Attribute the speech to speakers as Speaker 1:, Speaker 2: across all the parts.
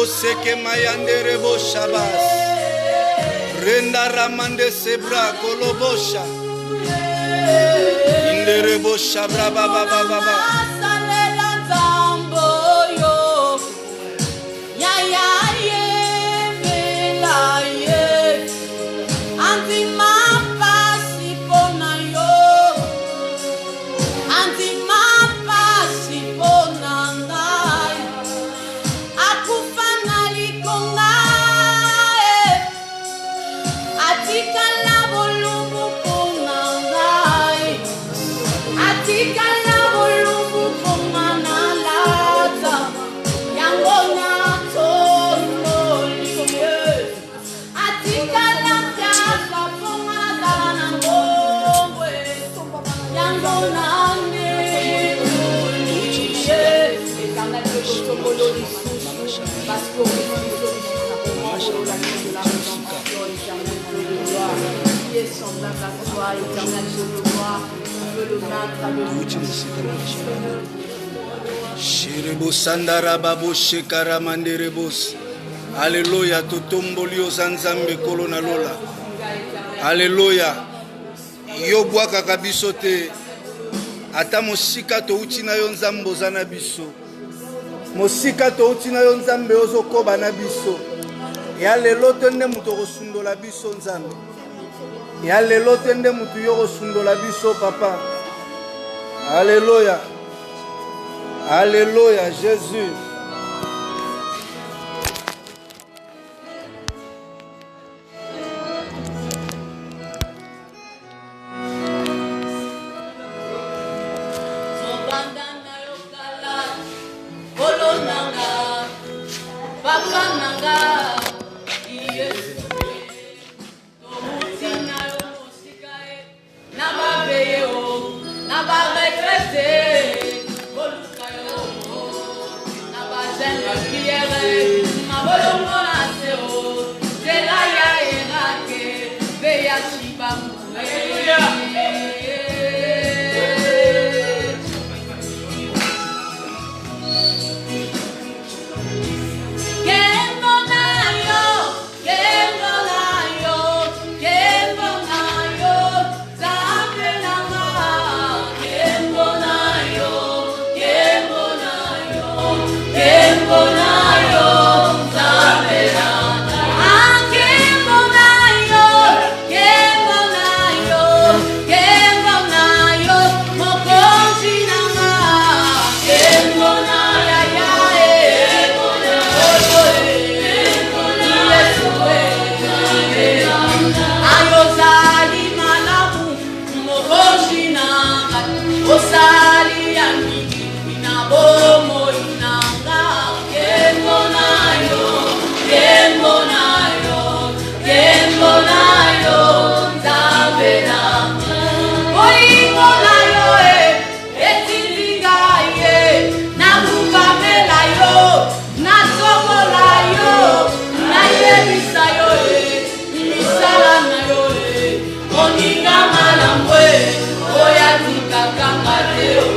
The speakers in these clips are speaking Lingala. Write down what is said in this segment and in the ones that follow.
Speaker 1: seke mayande rebo shabas. Renda ramande sebra kolobosha. Inde rebo shabra baba baba baba. Shiribu sandara babu shikara mandirebus. Alléluia, totombolio zanzambe kolona lola. Alléluia. Yobwa kakabiso te. Ata mosika to utina yo nzambo zana biso. Mosika to utina yo nzambe ozo koba na biso. Ya lelo tende muto kosundola biso nzambe. Ya lelo tende mutu yo kosundola biso papa. Alléluia. Alléluia, Jésus.
Speaker 2: Oninga malambwe, oya tika kangate.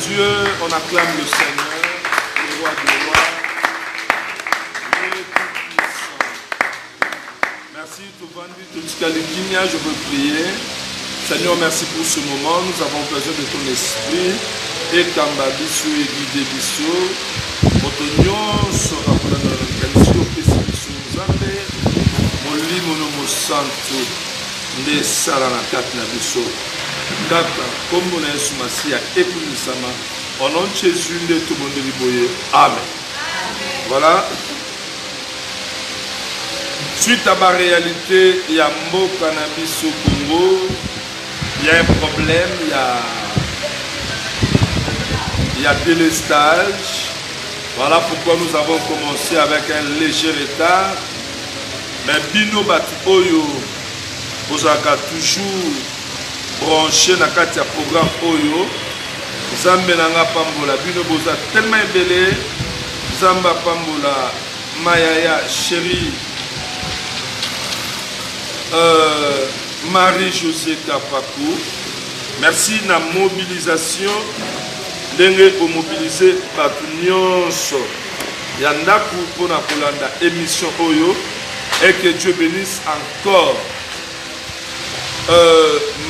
Speaker 2: Dieu, on acclame le Seigneur, le roi des rois, le tout-puissant. Merci, Tovandi, Toutskalikinia, je veux prier. Seigneur, merci pour ce moment. Nous avons besoin de ton esprit. Et Kambabiso et Guidebiso, Motonio sera pour la organisation Pessibiso Zambe, Molimo no Santo, Nde Sarana Katnabiso, Kata, comme on est Soumassia et Punisama, au nom de Jésus, de tout le monde liboye. Amen. Voilà. Suite à ma réalité, il y a Mbo Cannabis au Congo, il y a un problème, il y a délestage. Voilà pourquoi nous avons commencé avec un léger retard. Mais Bino Bati Oyo, vous avez toujours branché dans le programme Oyo. Zambé Nanga Pambola, Bino Boza tellement ébélé. Zamba Pambola, Mayaya, chérie. Marie-Josée Kapakou. Merci de la mobilisation. Denge pour mobiliser bato nyonso yandaku pour na kolanda émission Oyo et que Dieu bénisse encore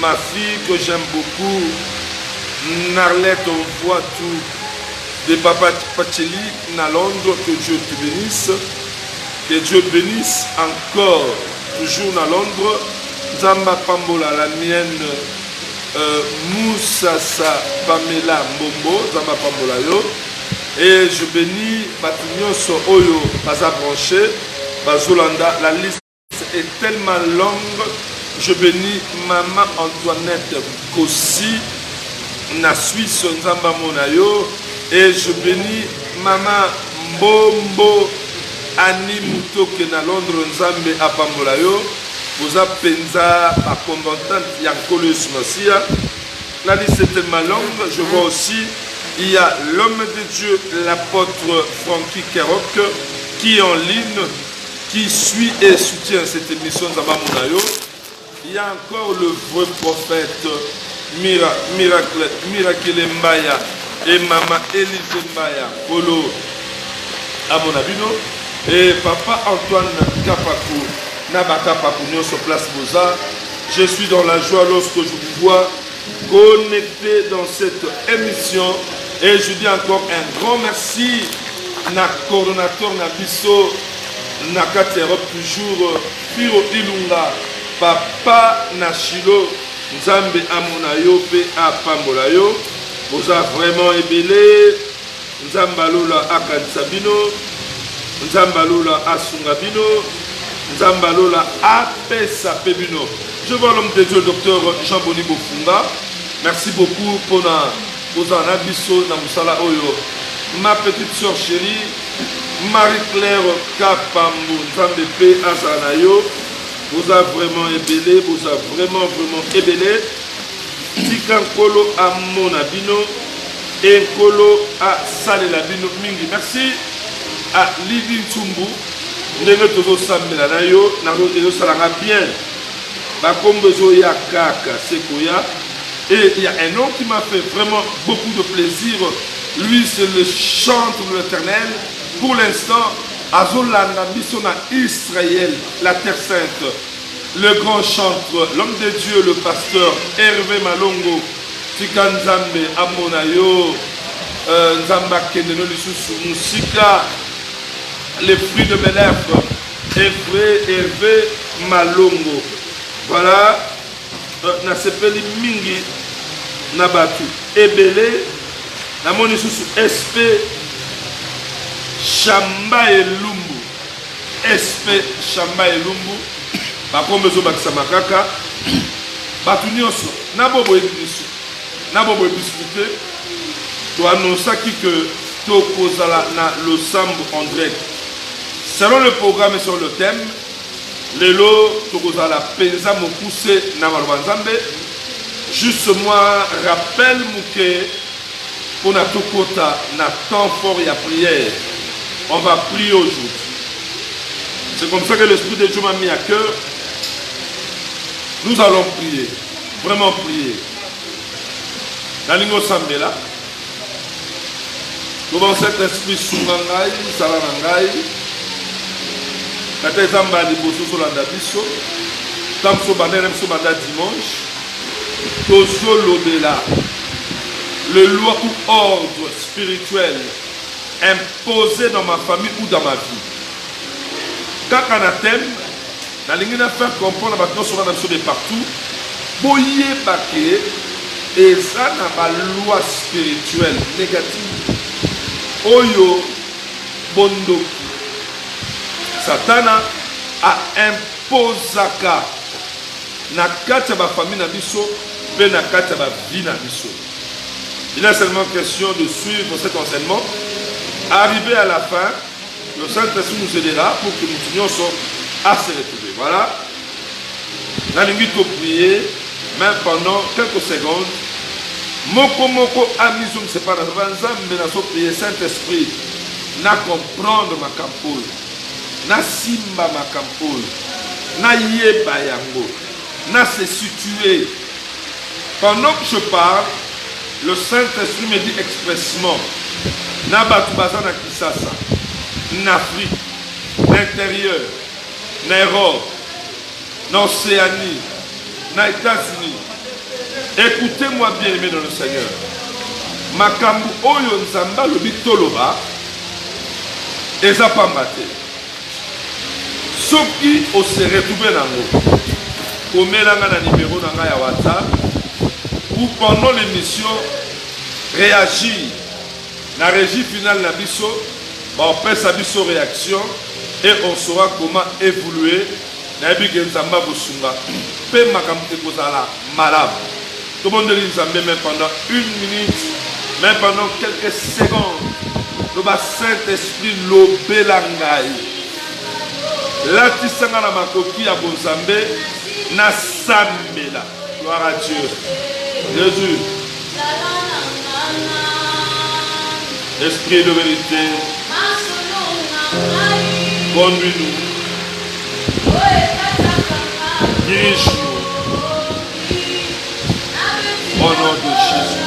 Speaker 2: ma fille que j'aime beaucoup, Narlette, on voit tout de Papa Pacheli na Londres, que Dieu te bénisse, que Dieu bénisse encore toujours na Londres. Zamba Pambola, la mienne Moussassa Pamela Mbombo, Zamba Pambola yo. Et je bénis Batignon sur Oyo, Baza Branché, Bazolanda. La liste est tellement longue. Je bénis Maman Antoinette Kossi, na Suisse, Nzamba Monayo. Et je bénis Maman Mbombo Annie Moutoke na Londres, Nzambe à Pambola yo. Vous avez penza à combattant Yankolo Sumasia. La liste est tellement longue. Je vois aussi, il y a l'homme de Dieu, l'apôtre Francky Kerok, qui est en ligne, qui suit et soutient cette émission Zamamunayo. Il y a encore le vrai prophète Miracle Mbaya et Maman Elise Mbaya, Polo Amonabino, et Papa Antoine Kapakou. Nabaka Papunion sur place Boza. Je suis dans la joie lorsque je vous vois connecté dans cette émission. Et je dis encore un grand merci na coordonnateur Nabiso Nakati Europe toujours Piro Ilunga Papa Nashilo Nzambe Amunayo Pe Apambolayo. Boza vraiment ébélé. Nzambalola Akansabino Nzambalola Asungabino Nzambalola Apesa Pebino. Je vois l'homme de Dieu, le docteur Jean-Boni Bofunga. Merci beaucoup pour Ozana Bisso Namusala Oyo. Ma petite soeur chérie, Marie-Claire Kapambo, Nzambe Pe Azanayo. Vous avez vraiment ébélé, vous avez vraiment ébélé. Tikankolo à Monabino et Nkolo à Salelabino Mingi. Merci à Lydie Tsumbu. Ndenge tozo sambela na yo na yo salanga bien ba kombezo ya kaka sekoya. Et il y a un homme qui m'a fait vraiment beaucoup de plaisir. Lui c'est le chantre de l'Éternel. Pour l'instant azolanda biso na Israël, la terre sainte. Le grand chantre, l'homme de Dieu, le pasteur Hervé Malongo Tikanzambe Amonayo Nzamba Kendeno Lisusu Musika. Les fruits de mes lèvres, Hervé Malongo. Voilà, na sepeli mingi nabatu ebele na moni susu SP Chamba Elumbu, SP Chamba Elumbu. Bakombe zo bakisa makaka batu nyonso na bobo ebiso na bobo ebisite to annonçaki que tokozala na losambo en direct. Selon le programme et sur le thème, Lelo Tokozala Penza Mokuse Namalwanzambe. Juste moi, rappelle Mouké pour notre quota, notre temps fort et à prière. On va prier aujourd'hui. C'est comme ça que l'Esprit de Dieu m'a mis à cœur. Nous allons prier, vraiment prier. La ligne Sambela, Comment cet esprit Sungangai, Salanangai, Kata Zamba Liboso Solanda Biso, Tamso Banere Msobanda dimanche, Tozo Lobela, le loi ou ordre spirituel imposé dans ma famille ou dans ma vie. Quand on a thème, on a faire comprendre maintenant sur la de partout, boyer baké et ça n'a pas loi spirituelle négative. Oyo bondo. Satana a imposaka na kati ya ba famille na biso pe na kati ya ba vie na biso. Il est seulement question de suivre cet enseignement. Arrivé à la fin, le Saint-Esprit nous aidera pour que nous puissions à se retrouver. Voilà. Nous allons prier, même pendant quelques secondes. Moko amizum c'est pas dans mais nous prier Saint-Esprit. Na comprendre ma campoule. Na simba ma campoule. Na yeba yango. Na se situer. Pendant que je parle, le Saint-Esprit me dit expressement. Na batubaza na Kisasa. En Afrique, l'intérieur, l'Europe, l'Océanie, les États-Unis. Écoutez-moi bien aimé dans le Seigneur. Makambu oyo nzamba lobi toloba eza pambate. Soki o se retrouver nango. Omelanga na numéro na nga ya WhatsApp ou pendant l'émission réagir la régie finale na biso. On fait sa réaction et on saura comment évoluer. Tout le monde dit même pendant 1 minute, même pendant quelques secondes. Le Saint-Esprit l'obélangaï. La tisanga na makoki à Bozambe na samela. Gloire à Dieu. Jésus. Esprit de vérité. Conduis-nous. Dirige-nous. Au nom de Jésus.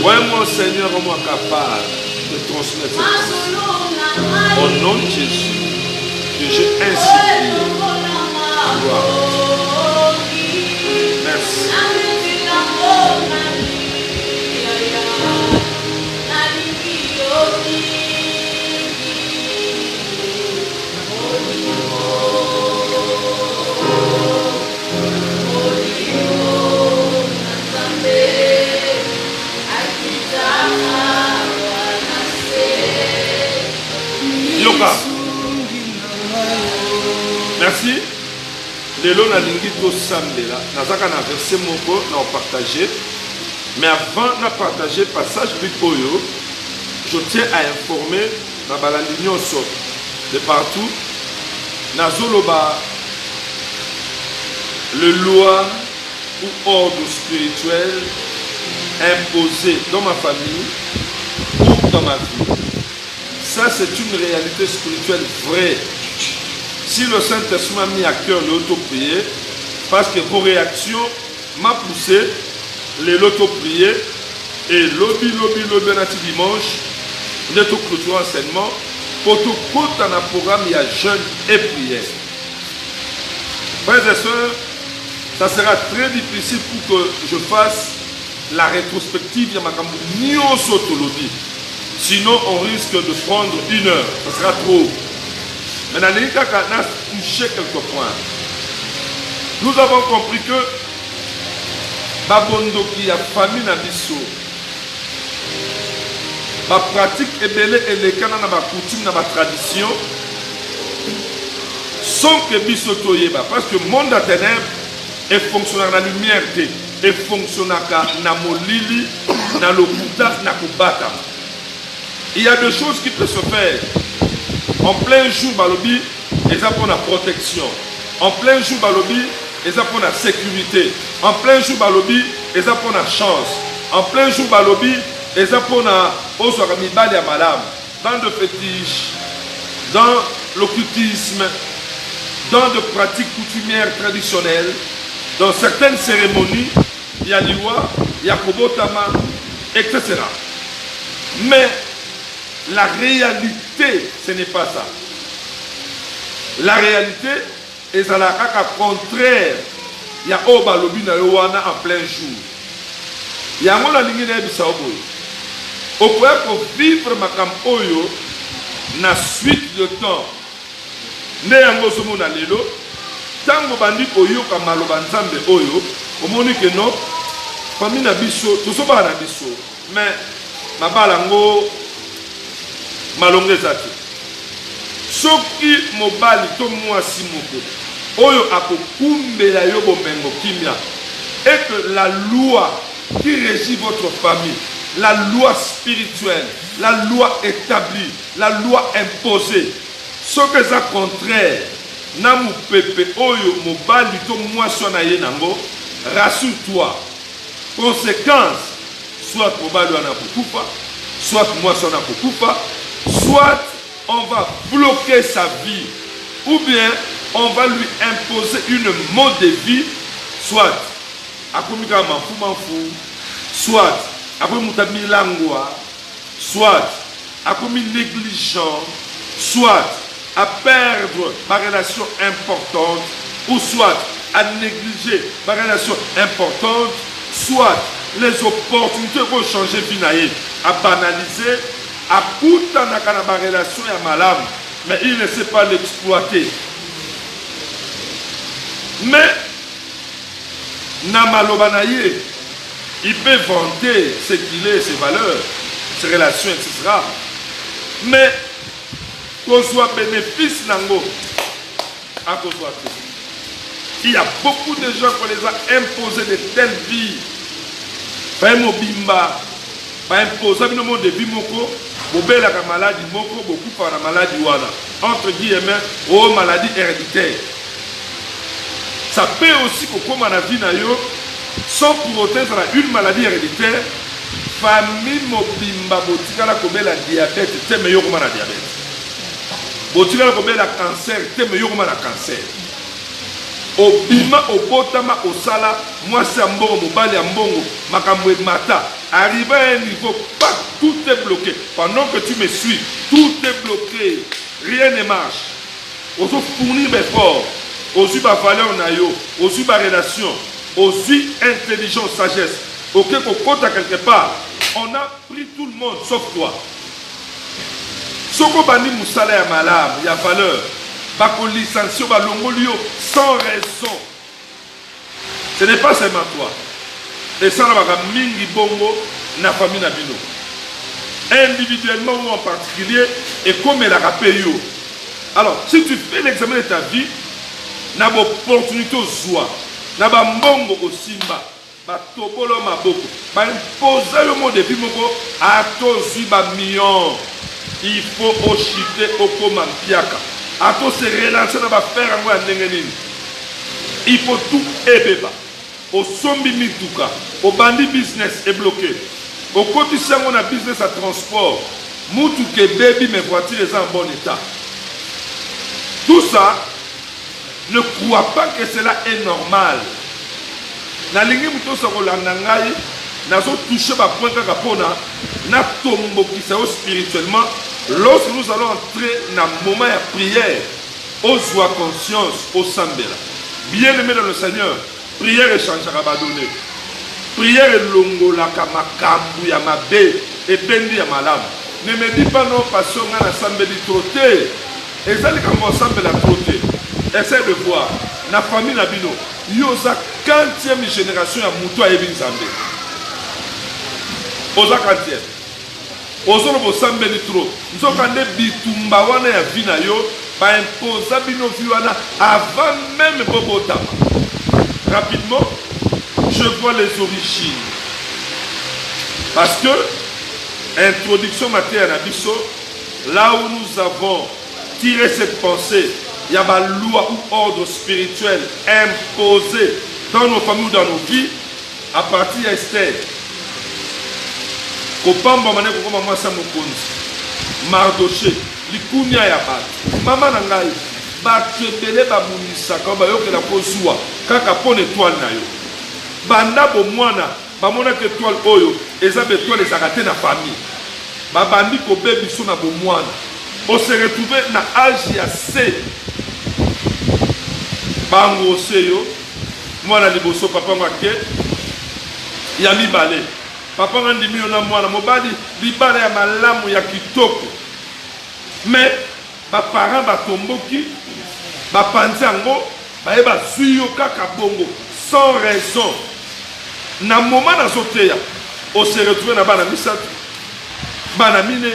Speaker 2: Oui, mon Seigneur, moi capable de transmettre cette parole. Au nom de Jésus, que j'ai ainsi prié. Gloire. Merci. Merci. Lelo na lingi to sambela. Nazaka na verset moko na partager. Mais avant de partager le passage Bipoyo, je tiens à informer na balandi nyonso de partout. Nazoloba le loi ou ordre spirituel imposé dans ma famille ou dans ma vie. Ça, c'est une réalité spirituelle vraie. Si le Saint-Esprit m'a mis à cœur l'auto-prier, parce que vos réactions m'ont poussé l'auto-prier et lobby dimanche, nous avons clôturé enseignement pour tout compte dans un programme, il y a jeûne et prière. Frères et sœurs, ça sera très difficile pour que je fasse la rétrospective de ma campagne. Sinon, on risque de prendre 1 heure. Ça sera trop. Mais dans les cas, on a touché quelques points. Nous avons compris que Babondo qui a famille dans biso, ma pratique est belle et les canons dans ma coutume, dans ma tradition, sans que biso toyeba. Parce que le monde à ténèbres est fonctionnel dans la lumière et fonctionnel dans molili, dans le kuta, dans le kubata. Il y a des choses qui peuvent se faire. En plein jour, balobi, ils ont pour la protection. En plein jour, balobi, ils ont pour la sécurité. En plein jour, balobi, ils ont pour la chance. En plein jour, balobi, ils ont pour la madame. Dans le fétiche, dans l'occultisme, dans de pratiques coutumières traditionnelles, dans certaines cérémonies, il y a des lois, Yakobotama, etc. Mais la réalité, ce n'est pas ça. La réalité est à la contraire. Il y a Oba Lobina Yowana en plein jour. Il y a un ligne de Bissaoboy. Au point de vivre ma campoyo, na suite de temps. Ne yango somo na lelo. Tango bandi oyo kamaloba nzambe oyo. Omoni que non. Famille na biso, tout ça va na biso. Mais ma balango malonge zaki. Soki mobali to mwasi moko oyo akokumbela yo bomengo kimia et que la loi qui régit votre famille, la loi spirituelle, la loi établie, la loi imposée, ce que ça contraire na mu pepe oyo mobali to mwasi na ye nango, rassure-toi. Conséquence, soit mobali wana kokufa, soit mwasi na kokufa, soit on va bloquer sa vie, ou bien on va lui imposer une mode de vie, soit à komika manfou, soit à komika milangwa, soit à komika négligent, soit à perdre ma relation importante, ou soit à négliger ma relation importante, soit les opportunités vont changer vie, à banaliser, à tout en a relation à malam, mais il ne sait pas l'exploiter. Mais Namalobanaye, il peut vanter ce qu'il est, ses valeurs, ses relations, etc. Mais qu'on soit bénéfice nango, à qu'on soit il y a beaucoup de gens qui les a imposé de telles vies. Pas un mobimba, pas imposer le monde de vie moko. Bobé la maladie moko, beaucoup par la maladie wana. Entre guillemets, oh maladie héréditaire. Ça peut aussi que comme on a vu sans pour autant une maladie héréditaire, famille mobimba botika la comme la diabète, c'est meilleur comme la diabète. Botika la comme la cancer, c'est meilleur comme la cancer. Obima, obotama, osala, moi c'est un bon mobile, un bon makamwe mata. Arrivé à un niveau, pas tout est bloqué. Pendant que tu me suis, tout est bloqué. Rien ne marche. On se fournit mes efforts. On suit ma valeur, on suit ma relation, on suit intelligence, sagesse. Ok, qu'on compte à quelque part. On a pris tout le monde sauf toi. Soko bani moussala ya malam, il y a valeur. Bako licencio, balongolio, sans raison. Ce n'est pas seulement toi. Et ça, on a mingi bongo na famille na bino. Individuellement ou en particulier, et comme elle a rappelé. Alors, si tu fais l'examen de ta vie, na bo opportunité zoa, na ba mbongo au simba, ba tobolo maboko, ba imposer le mot de vie moko, a to ba million. Il faut ochiter au komampiaka. A to se relancer na ba faire en wa ndengenini. Il faut tout ebeba. Au sombi mituka, au bandi business est bloqué. Au quotidien, on a business à transport. Moutouke baby, mes voitures sont en bon état. Tout ça, ne crois pas que cela est normal. Na lingi muto sa kolandangai, na zo toucher ba point kakapona, na tombo qui s'est spirituellement. Lorsque nous allons entrer dans un moment de prière, aux joie conscience, au sambela. Bien aimé dans le Seigneur. Prière échangera badonné. Prière est longola kamakambu ya mabe et bendi ya malam. Ne me dis pas non parce qu'on a ensemble de trotter. Et ça, quand on ensemble la trotter. Essaie de voir. La famille Nabino. Yosa 40e génération ya Moutou à Ebin Zambé. Osa 40e. Osa no bosambe ni trop. Nous avons bitumba wana ya vina yo. Ba imposa bino viwana avant même Bobotama. Rapidement, je vois les origines. Parce que, introduction matérielle à Bisso, là où nous avons tiré cette pensée, il y a une loi ou ordre spirituel imposé dans nos familles, dans nos vies, à partir d'Esther. Kopamba mané kokoma mwasa mokonzi. Mardoché, likunya ya bat. Mama nangai. Batebele bamunisaka bayokela kozwa kaka pone étoile na yo banda bo mwana bamonaki étoile oyo eza étoile ezalaka te na famille babandi kobe biso na bomwana on se retrouve na âge ya C bango seyo mwana liboso papa ngake ya mibale papa ngandimi yo na mwana mobali libala ya malamu ya kitoko mais baparent batomboki bapanzi yango bayeba zwi yo kaka bongo sans raison na moment nazoteya on se retrouve na bana misatu bana mine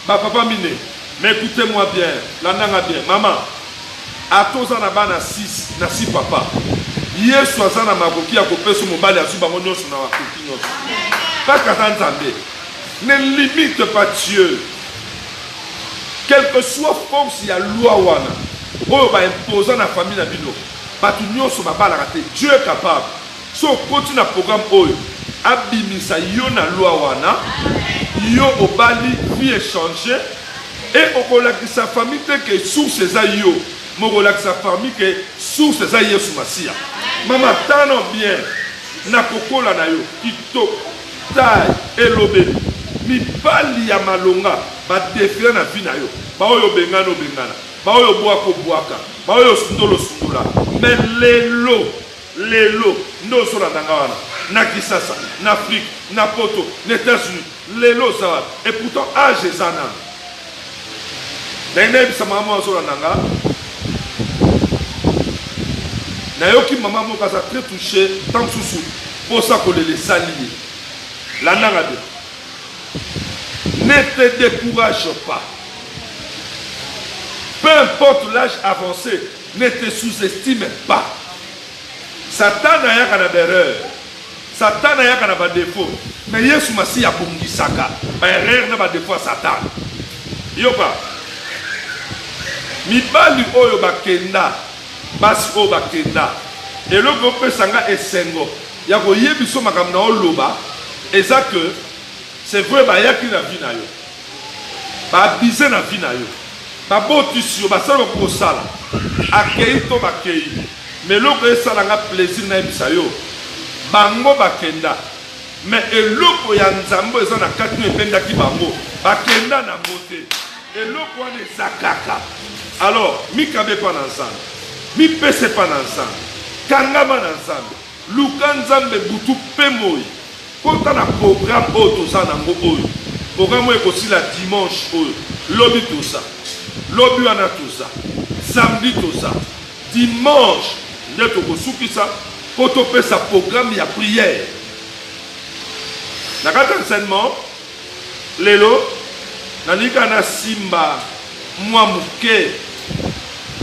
Speaker 2: bapapa mine mais écoutez-moi bien landanga bien maman atoza na bana 6 na 6 papa yesu aza na makoki ya kopesa mobali azwi bango nyonso na bakoki nyonso kaka ta nzambe ne limite pas Dieu quelle que soit force ya loi wana oyo baimposa na famille na bino bato nyonso babalaka te Dieu est capable so okoti na programme oyo abimisa yo na loi wana yo obali vie échanger et okolakisa famille te ke source eza yo mokolakisa famille ke source eza Yesu Masiya mama tano bien na kokola na yo kitoko tai elobeli mibali ya malonga badefile na vie na yo baoyo bengana obengana baoyo bwaka obwaka baoyo sundolo sundula mais lelo ndo osolanda wana na Kisasa na Afrique na poto na États-Unis lelo zawa et pourtant âge eza nano nainayebisa mama osolanda nga nayoki mama moko aza très touché tant mosusu mposa kolela esali ye landanga bien ne te décourage pas peu importe l'âge avancé ne te sous-estime pas Satan ayaka na erreur Satan ayaka na défaut mais Yesu Masiya abongisaka ba erreur na ba défaut Satan yoka mibali oyo bakenda basi oyo bakenda eloko opesanga esengo ya koyebiso makambo na oloba eza que c'est vrai bayaki na vie na yo babise na vie na yo babotisi yo basala bakosala akei to bakei mais eloko esalanga plaisir na yebisa yo bango bakenda mais eloko ya nzambe eza na kati no ependaki bango bakenda na mbote eloko wana eza kaka alors mikabe pa na nzambe mipese pa na nzambe kangama na nzambe luka nzambe butu mpe moi kota na programme oyo toza nango oyo programme oyo ekosila dimanche oyo lobi toza lobi wana toza samedi toza dimanche nde tokosukisa mpo topesa programme ya prière na kati ya enseignement lelo nanika na simba mwa moke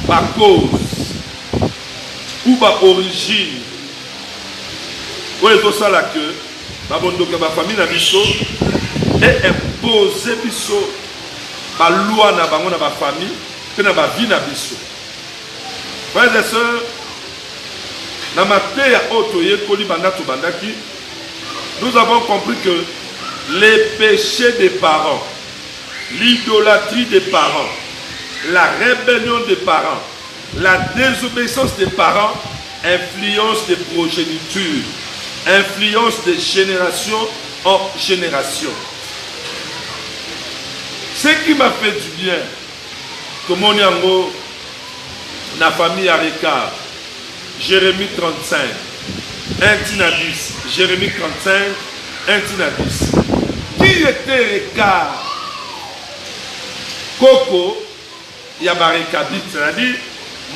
Speaker 2: bacause ou baorigine oyo ezosala ke babondoka bafamille na biso e impose biso balwa na bango na bafamille mpe na bavi na biso frères et sœurs na mateya oyo toyekoli banda tobandaki nous avons compris que les péchés des parents, l'idolâtrie des parents, la rébellion des parents, la désobéissance des parents influence des progénitures, influence de génération en génération. Ce qui m'a fait du bien, comme on y a la famille Arekar, Jérémie 35, 1 tina 10, Jérémie 35, 1 tina 10. Qui était Rekar? Koko Yabarekabit, c'est-à-dire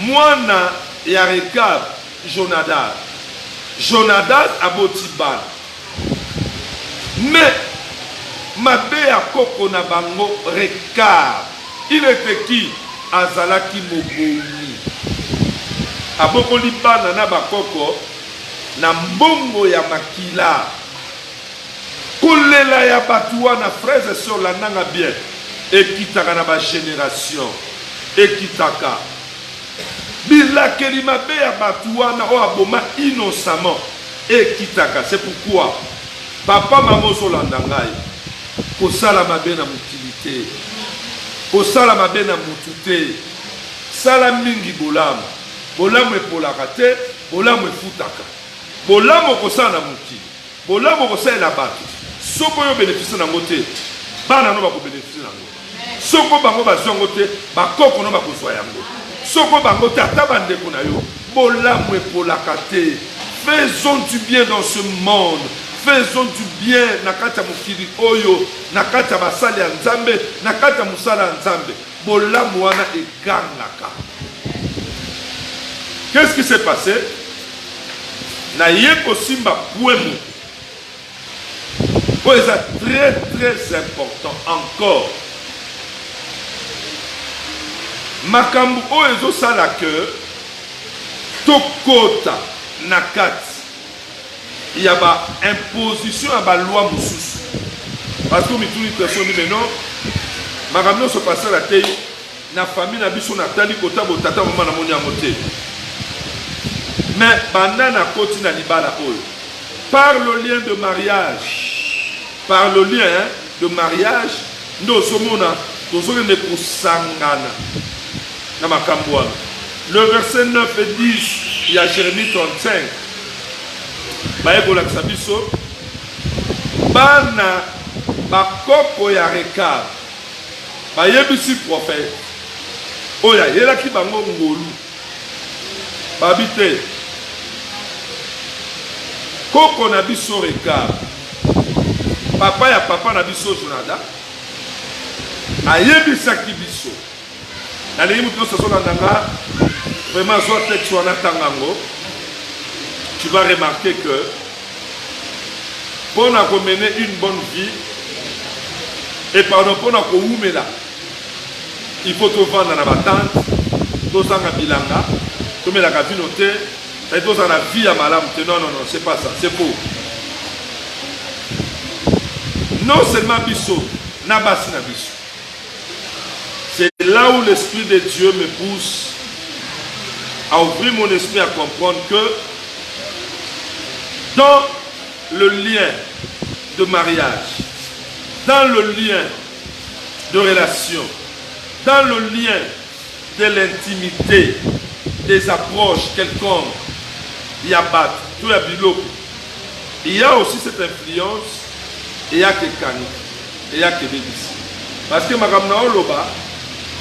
Speaker 2: Moana Yarekab Jonadab. Jonadab Abotiban. Mais Mabea Koko Nabango Rekab. Il était qui? Azalaki Mobouni. Abokoli Banana Bakoko na mbongo ya makila. Kolela ya batuwa na frères et sœurs la nanga bien. Ekitaka na ba génération. Ekitaka. Bilakeli mabe ya batuwa na o aboma innocemment. Ekitaka. C'est pourquoi papa maman solanda ngai. Kosala mabe na mutilité. Kosala mabe na mutute. Sala mingi bolamu. Bolamu epolaka te, bolamu efutaka. Bolamu kosala na mukili. bolamu kosala bato soko yo bénéficie nango te bana no bako bénéficie nango soko bango bazwa yango te bakoko no bakozwa yango soko bango te ata bandeko na yo bolamu epolaka te. Faisons du bien dans ce monde. Faisons du bien nakata mukiri oyo, nakata basali ya nzambe, nakata musala nzambe. Bolamu wana egangaka. Qu'est-ce qui s'est passé? Na yeko simba pouemu. Oh, c'est très très important encore. Makambu oyo sala que tokota nakati. Il y a une imposition à la loi moussous. Parce que nous avons une personne qui dit non, je suis passé à la télé, la famille n'a pas de natali, kota botata maman na moni amote. Mais pendant la côte na libala oyo, par le lien de mariage, nous sommes ne kusangana na makambo. Le verset 9 et 10, il y a Jérémie 35. Bayekola biso bana bakoko ya Rekab bayebisi prophète oya yelaki bango ngolu babite koko na biso Rekab papa ya papa na biso Jonada ayebisaki biso na limi to so nanga vraiment zo texte wana tangango. Tu vas remarquer que pour mener une bonne vie et pardon pour là, il faut te vendre dans la tente, tout ça dans bilanga, tout mais la communauté, et tout ça dans la vie à malam. Non, c'est pas ça, c'est faux. Non seulement biso, nabasi na biso. C'est là où l'Esprit de Dieu me pousse à ouvrir mon esprit à comprendre que dans le lien de mariage, dans le lien de relation, dans le lien de l'intimité, des approches quelconques, il y a bat, tout y a biloko. Il y a aussi cette influence, il y a que Kani, il y a que Bébissi. Parce que Magamna Oloba,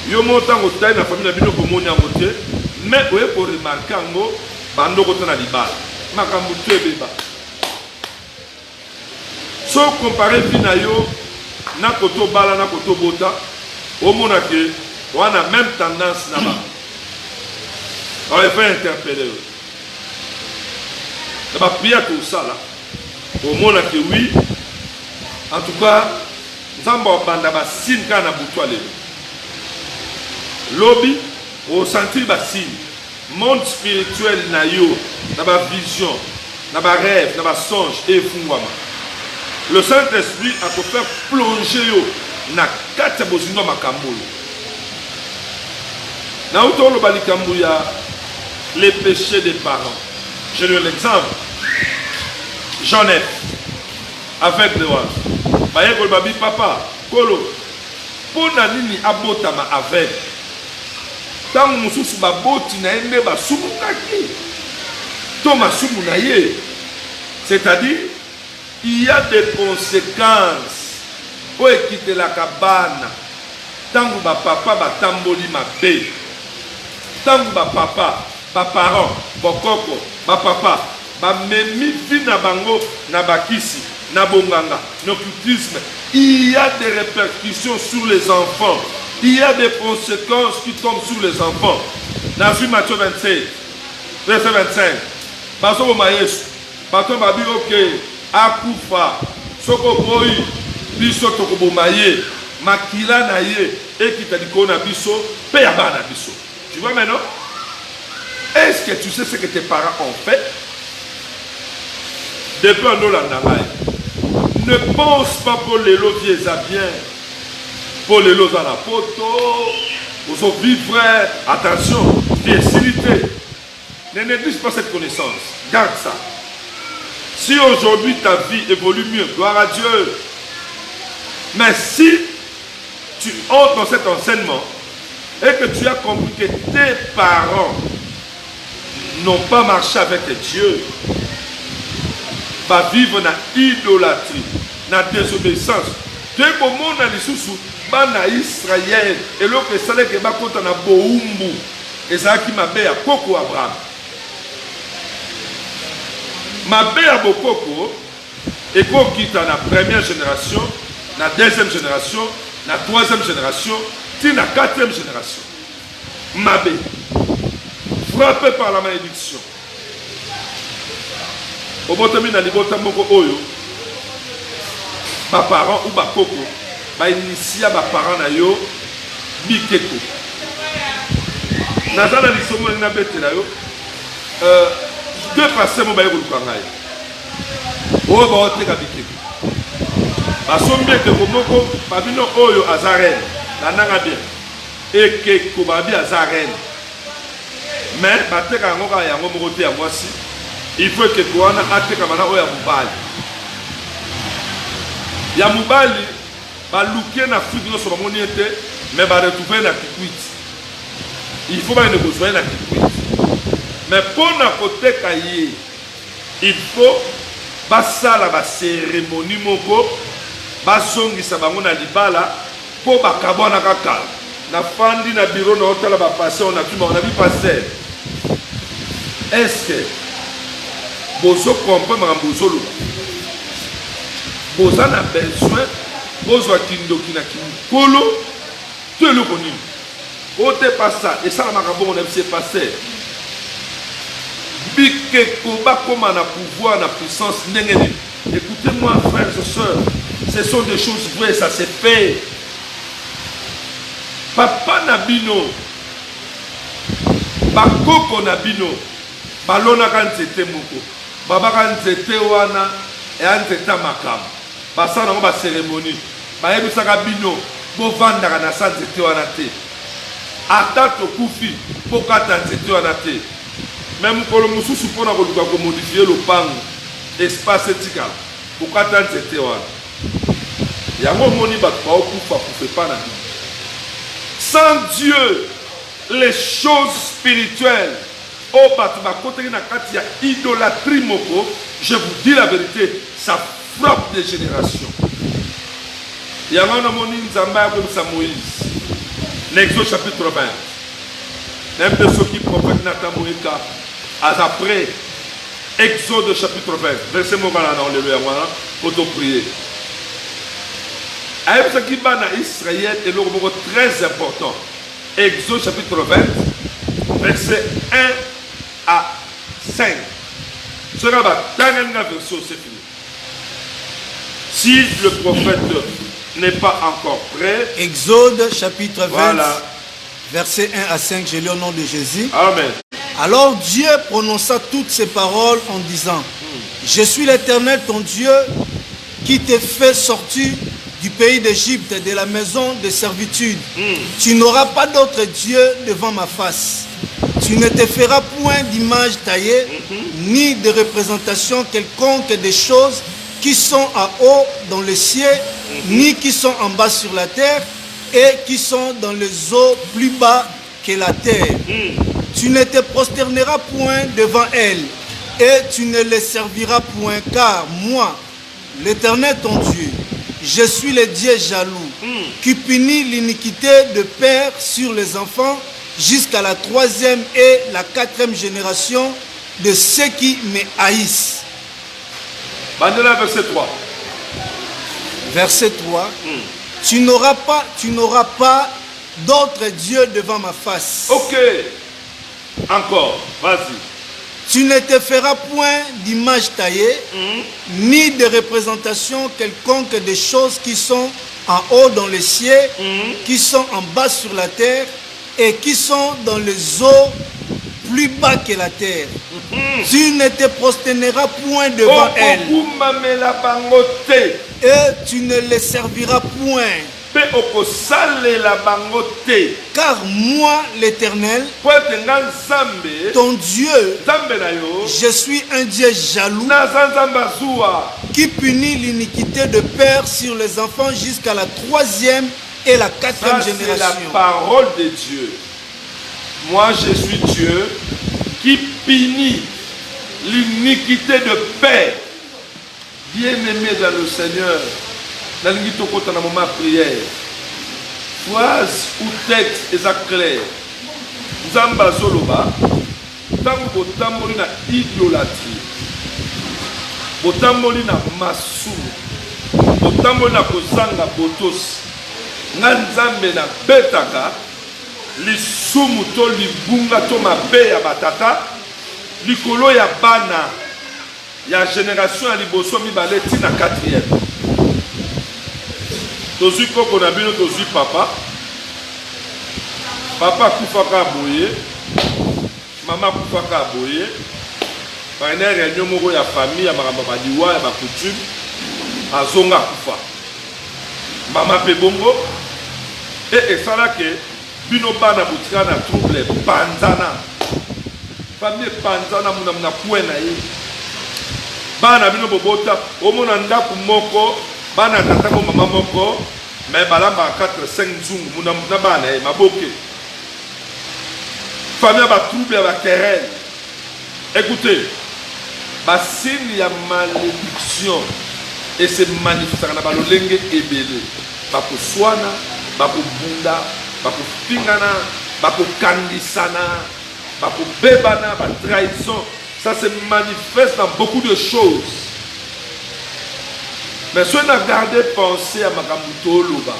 Speaker 2: yo montant au taille, la famille n'a pas de monia moté, mais vous pouvez remarquer un mot, bando koto na libala. Makambu tu beba. So comparé Vinayo, na koto bala na koto bota, au monake, on a même tendance là-bas. On va faire interpeller. Ça va prier tout ça là. Au monake oui. En tout cas, nous avons banda ba signe kana butwa lelo. Lobby, au sentir ba signe. Monde spirituel na yo, na ba vision, na ba rêve, na ba songe et fungwama. Le Saint-Esprit a pour faire plonger yo na kati ya bozingo makambo. Na utolo balikambo ya les péchés des parents. Je donne l'exemple. Jean-Nef avec le roi. Baye ko babi papa, kolo. Pona nini abotama avec. Tant mususu baboti na ende basumukaki to masumu na ye, c'est-à-dire il y a des conséquences pour quitter la cabane tant ba papa ba tamboli mabe tant ba papa ba parent bokoko ba papa ba memi vina bango na bakisi na bonganga n'occultisme. Il y a des répercussions sur les enfants. Il y a des conséquences qui tombent sur les enfants. Dans Matthieu 27, verset 25. Baso maïs, bato babi ok, akufa, soko boy, biso tokobo maye, makila na ye, et qui t'a dit qu'on a biso, payaba na biso. Tu vois maintenant? Est-ce que tu sais ce que tes parents ont fait? Depuis un Olandamai. Ne pense pas pour les loviers à bien. Pour les lots à la photo, pour vivre, attention, facilité. Ne néglige pas cette connaissance. Garde ça. Si aujourd'hui ta vie évolue mieux, gloire à Dieu. Mais si tu entres dans cet enseignement et que tu as compris que tes parents n'ont pas marché avec Dieu, va vivre na idolâtrie, na désobéissance. Tu es comme on a les sous bana Israël et l'autre salé que bakota na boumbu et ça qui m'a bé à Koko Abraham. Ma bé à Bokoko et qu'on quitte la première génération, la deuxième génération, la troisième génération, puis la quatrième génération. Ma bé frappé par la malédiction. Au botami na libota moko oyo, ba parents ou ba koko, ba initia ba parents na yo bikeko. Nazala lisomo na betela yo, deux pasteurs mo ba yeko lukangai. O ba oteka bikeko. Ba sombe te komoko ba bino oyo azaren, na nanga bien. Ekeko ba bi azaren. Mais ba teka ngoka yango moko te ya mwasi. Il faut que Kouana ate kamana oya mubali. Ya mubali ba lukie na Afrique no so bamoni ete mais ba retrouver na kikwiti. Il faut ba négocier na kikwiti. Mais pour na koteka ye, il faut ba sala ba cérémonie moko ba songisa bango na libala po ba kabona kaka. Na fandi na bureau na hôtel ba passer on a tout on a vu passer. Est-ce que bozo comprendre bozo lo boza na besoin bozo kindoki na kinkolo te le koni o te passa et ça la makambo on c'est passé bike ko ba koma na pouvoir na puissance ndengene. Écoutez-moi frères et sœurs, ce sont des choses vraies, ça s'est fait. Papa Nabino bakoko Nabino balona kan c'était moko babaka nzete wana e anzeta makam basana ngo ba cérémonie ba yebisaka bino bo vandaka na sa nzete wana te ata to kufi po kata nzete wana te même kolo mususu pona ko luka ko modifier le pango espace etikala po kata nzete wana yango moni ba ko kufa kufe pa na sans Dieu les choses spirituelles. Oh, idolâtrie moko, je vous dis la vérité, ça frappe des générations. Il y a un homme comme ça Moïse, l'Exode chapitre 20. Même de ceux qui prophètent Nathan Moïka, après Exode chapitre 20, verset Mogala, on le veut pour te prier. Avec ce qui va dans Israël, est le mot très important. Exode chapitre 20, verset 1 à 5. Ce rabat, version, c'est fini. Si le prophète n'est pas encore prêt.
Speaker 1: Exode chapitre 20,
Speaker 2: voilà.
Speaker 1: Verset 1 à 5, je lis au nom de Jésus.
Speaker 2: Amen.
Speaker 1: Alors Dieu prononça toutes ces paroles en disant, je suis l'Éternel ton Dieu qui t'ai fait sortir du pays d'Égypte, de la maison de servitude. Tu n'auras pas d'autre Dieu devant ma face. Tu ne te feras point d'image taillée, ni de représentation quelconque des choses qui sont en haut dans les cieux, ni qui sont en bas sur la terre, et qui sont dans les eaux plus bas que la terre. Tu ne te prosterneras point devant elles, et tu ne les serviras point, car moi, l'Éternel ton Dieu, je suis le Dieu jaloux, qui punit l'iniquité de père sur les enfants, jusqu'à la 3e et la 4e génération de ceux qui me haïssent.
Speaker 2: Verset 3.
Speaker 1: Verset 3. Tu n'auras pas d'autre Dieu devant ma face.
Speaker 2: Ok. Encore. Vas-y.
Speaker 1: Tu ne te feras point d'image taillée, ni de représentation quelconque des choses qui sont en haut dans les cieux, qui sont en bas sur la terre, et qui sont dans les eaux plus bas que la terre. Tu ne te prosterneras point devant elles, et tu ne les serviras point. Car moi, l'Éternel, ton Dieu, je suis un Dieu jaloux, qui punit l'iniquité de père sur les enfants jusqu'à la 3e et la 4e génération.
Speaker 2: C'est la parole de Dieu. Moi, je suis Dieu qui punit l'iniquité de père bien-aimé dans le Seigneur, dans le moment de prière, phrase ou texte est clair. Zamba Zoloba, tant que vous na idolâtrie, vous na masu, vous na kozanga botos, nganzambe na betaka, lisumu to libunga to mabe ya batata, likolo ya bana, ya génération ya liboso mibale tina 4e. Tozui koko na bino tozui papa. Papa kufaka boye, maman kufaka boye. Par une réunion moko ya famille ya makambo badiwa ya ba coutume azonga kufa. Maman pe bongo et ça que bino bana butika na trouble panzana. Famille panzana muna kuena yi. Bana bino bobota omona ndaku moko bana tata ko mama moko mais balamba 4-5 zungu muna bana maboke. Famille va trouble, va querelle. Écoutez, ma signe ya malédiction et se manifeste dans le lenge ebele. Bako swana, bako bunda, bako pingana, bako kandisana, bako bebana, bako trahison. Ça se manifeste dans beaucoup de choses. Mais si on a gardé pensée à Makamuto Loba,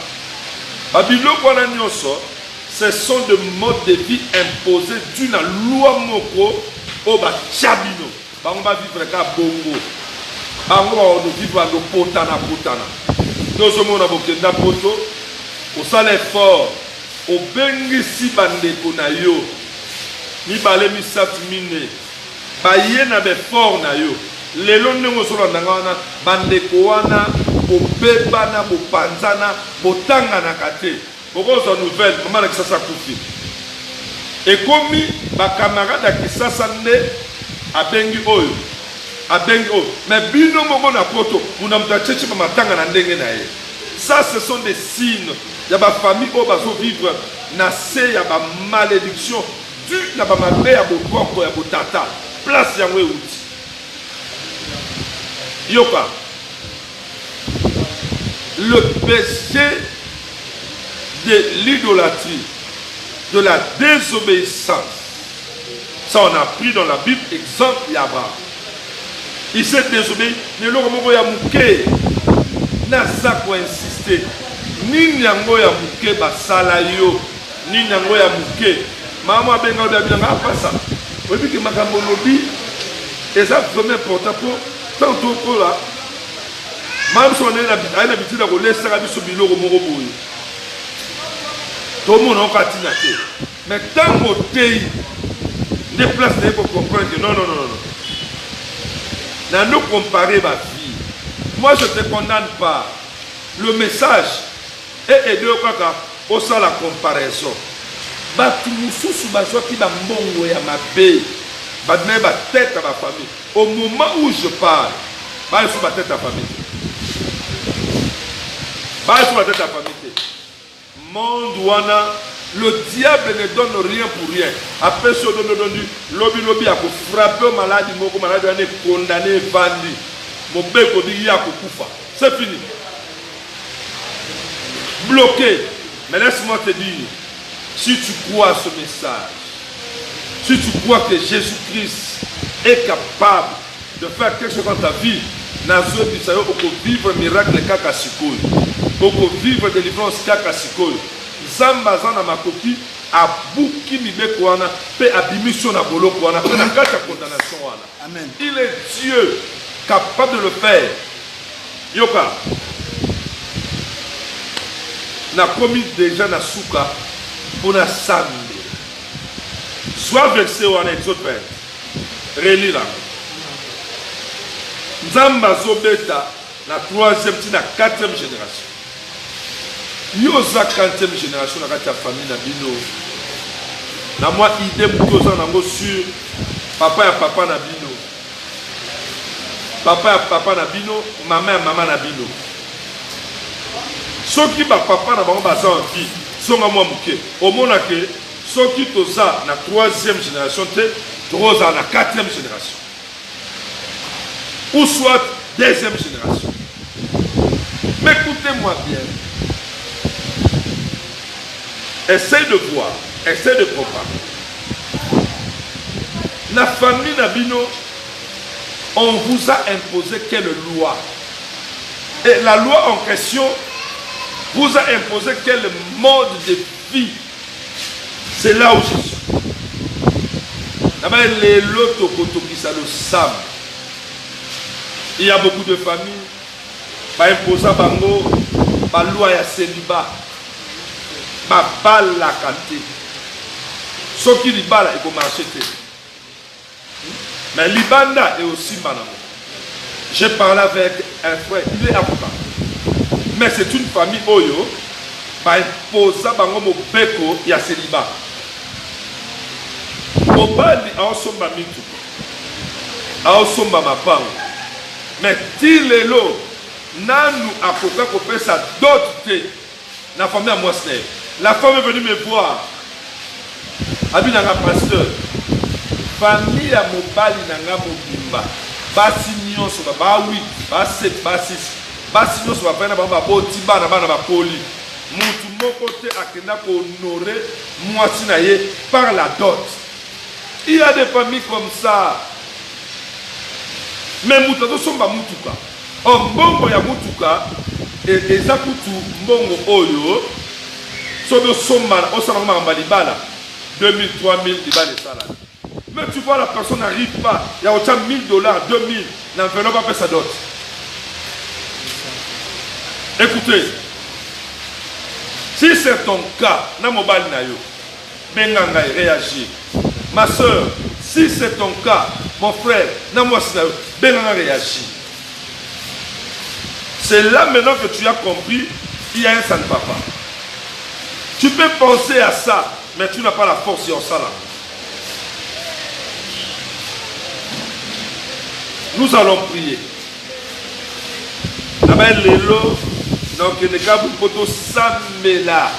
Speaker 2: Babilo Kwana Nyoso, ce sont des modes de vie imposés d'une loi moko au chabino. On va vivre à bongo. On va vivre à potana. Nous sommes à Bokenda Poto. Au salaire fort. Au Bengisi Bandeko na yo. Ni balé mi sat mine. Baye na be fort na yo. Lelo ndenge osola ndangana bandeko wana bo bebana bo panzana bo tangana kate. Pourquoi on nouvelle, comment est-ce que ça coûte? Et comme ma camarade qui s'assemble à Bengi Oyo, mais bino mogo na poto, vous n'avez pas cherché ma tanga na ndenge na ye. Ça, ce sont des signes. Il y a ma famille qui va vivre na se ya ba malédiction, tu na ba mabe ya bo koko ya bo tata, place ya outi. Yoka. Le péché de l'idolâtrie, de la désobéissance. Ça, on a pris dans la Bible, exemple Yaba. Il s'est désobéi, mais le moment où il y a mouké, n'a pas quoi insister. Ni nyango ya mouké, ba salayo, ni nyango ya mouké. Maman benga bien pas ça. Vous voyez que ma camonobi, et ça vraiment important pour tantôt pour là. Même si on a l'habitude de laisser la vie sur le bureau au Moroboui. Tout le monde a continué. Mais tant que tu déplace pour comprendre que non. Nous nous comparer ma vie. Moi je ne te condamne pas. Le message est aidé au sein de la comparaison. Tête à ma famille. Au moment où je parle, je suis ma tête à la famille. Je suis ma tête à la famille. Monde le diable ne donne rien pour rien. Après ce lobby a frappé malade, malade est condamné, vendu. Mon bec dit a kufa. C'est fini. Bloqué. Mais laisse-moi te dire, si tu crois à ce message, si tu crois que Jésus-Christ est capable de faire quelque chose dans ta vie, Nazo Bisayo, on peut vivre un miracle kaka sikoy. On peut vivre délivrance kaka sikoy. Zamba zana makoki abuki mibeko wana pe abimission na boloko wana pe na kati ya condamnation wana.
Speaker 1: Amen.
Speaker 2: Il est Dieu capable de le faire. Yoka. Na commis déjà na souka pour na samedi. Soit versé wana Exode 20. Relis là. Nzamba zobeta la 3e, la 4e génération. Yoza 40e génération dans la famille na bino. Na moi idée mutoza nango sur papa et papa na bino. Papa et papa na bino, maman et maman na bino. Soki ba papa na bango baza en vie, songa moi muke. Au mona que soki toza na 3e génération te, toza na 4e génération. Ou soit deuxième génération. Mais écoutez-moi bien. Essaye de voir, essaye de comparer. La famille Nabino, on vous a imposé quelle loi? Et la loi en question vous a imposé quel mode de vie? C'est là où je suis. D'abord, les lotos qui ça le savent. Il y a beaucoup de familles qui imposent bango, la loi ya célibat, la balle la quantité. Ce qui est balle, il faut marcher. Mais l'Ibanda est aussi banamo. J'ai parlé avec un frère, il est avocat. Mais c'est une famille Oyo, qui impose bango mo beko ya célibat. Obali aosomba mitu, aosomba mapango. Mais tilelo nanu akoka kopesa d'autres na famille à moi. La femme est venue me voir. Abinanga pasteur. Famille à mobali nanga mobimba. Basi nyonso ba 8, ba 7, ba 6. Basi nyonso ba pena ba boti bana bana ba poli. Mutu moko te akenda ko honorer mwasi na ye par la dot. Il y a des familles comme ça. Mais mutato somba mutuka. Oh mbongo ya mutuka eza kutu mbongo oyo sodo somba osana ngamba libala 2000 3000 libala sala. Mais tu vois la personne n'arrive pas, il y a autant $1000 2000 l'enveloppe pas sa dot. Écoutez, si c'est ton cas, na mobile na yo, benganga réagir. Ma soeur, si c'est ton cas, mon frère, na moi benganga réagir. C'est là maintenant que tu as compris, il y a un sang papa. Tu peux penser à ça, mais tu n'as pas la force sur ça là. Nous allons prier. Amen lelo, donc ne kabu poto samela.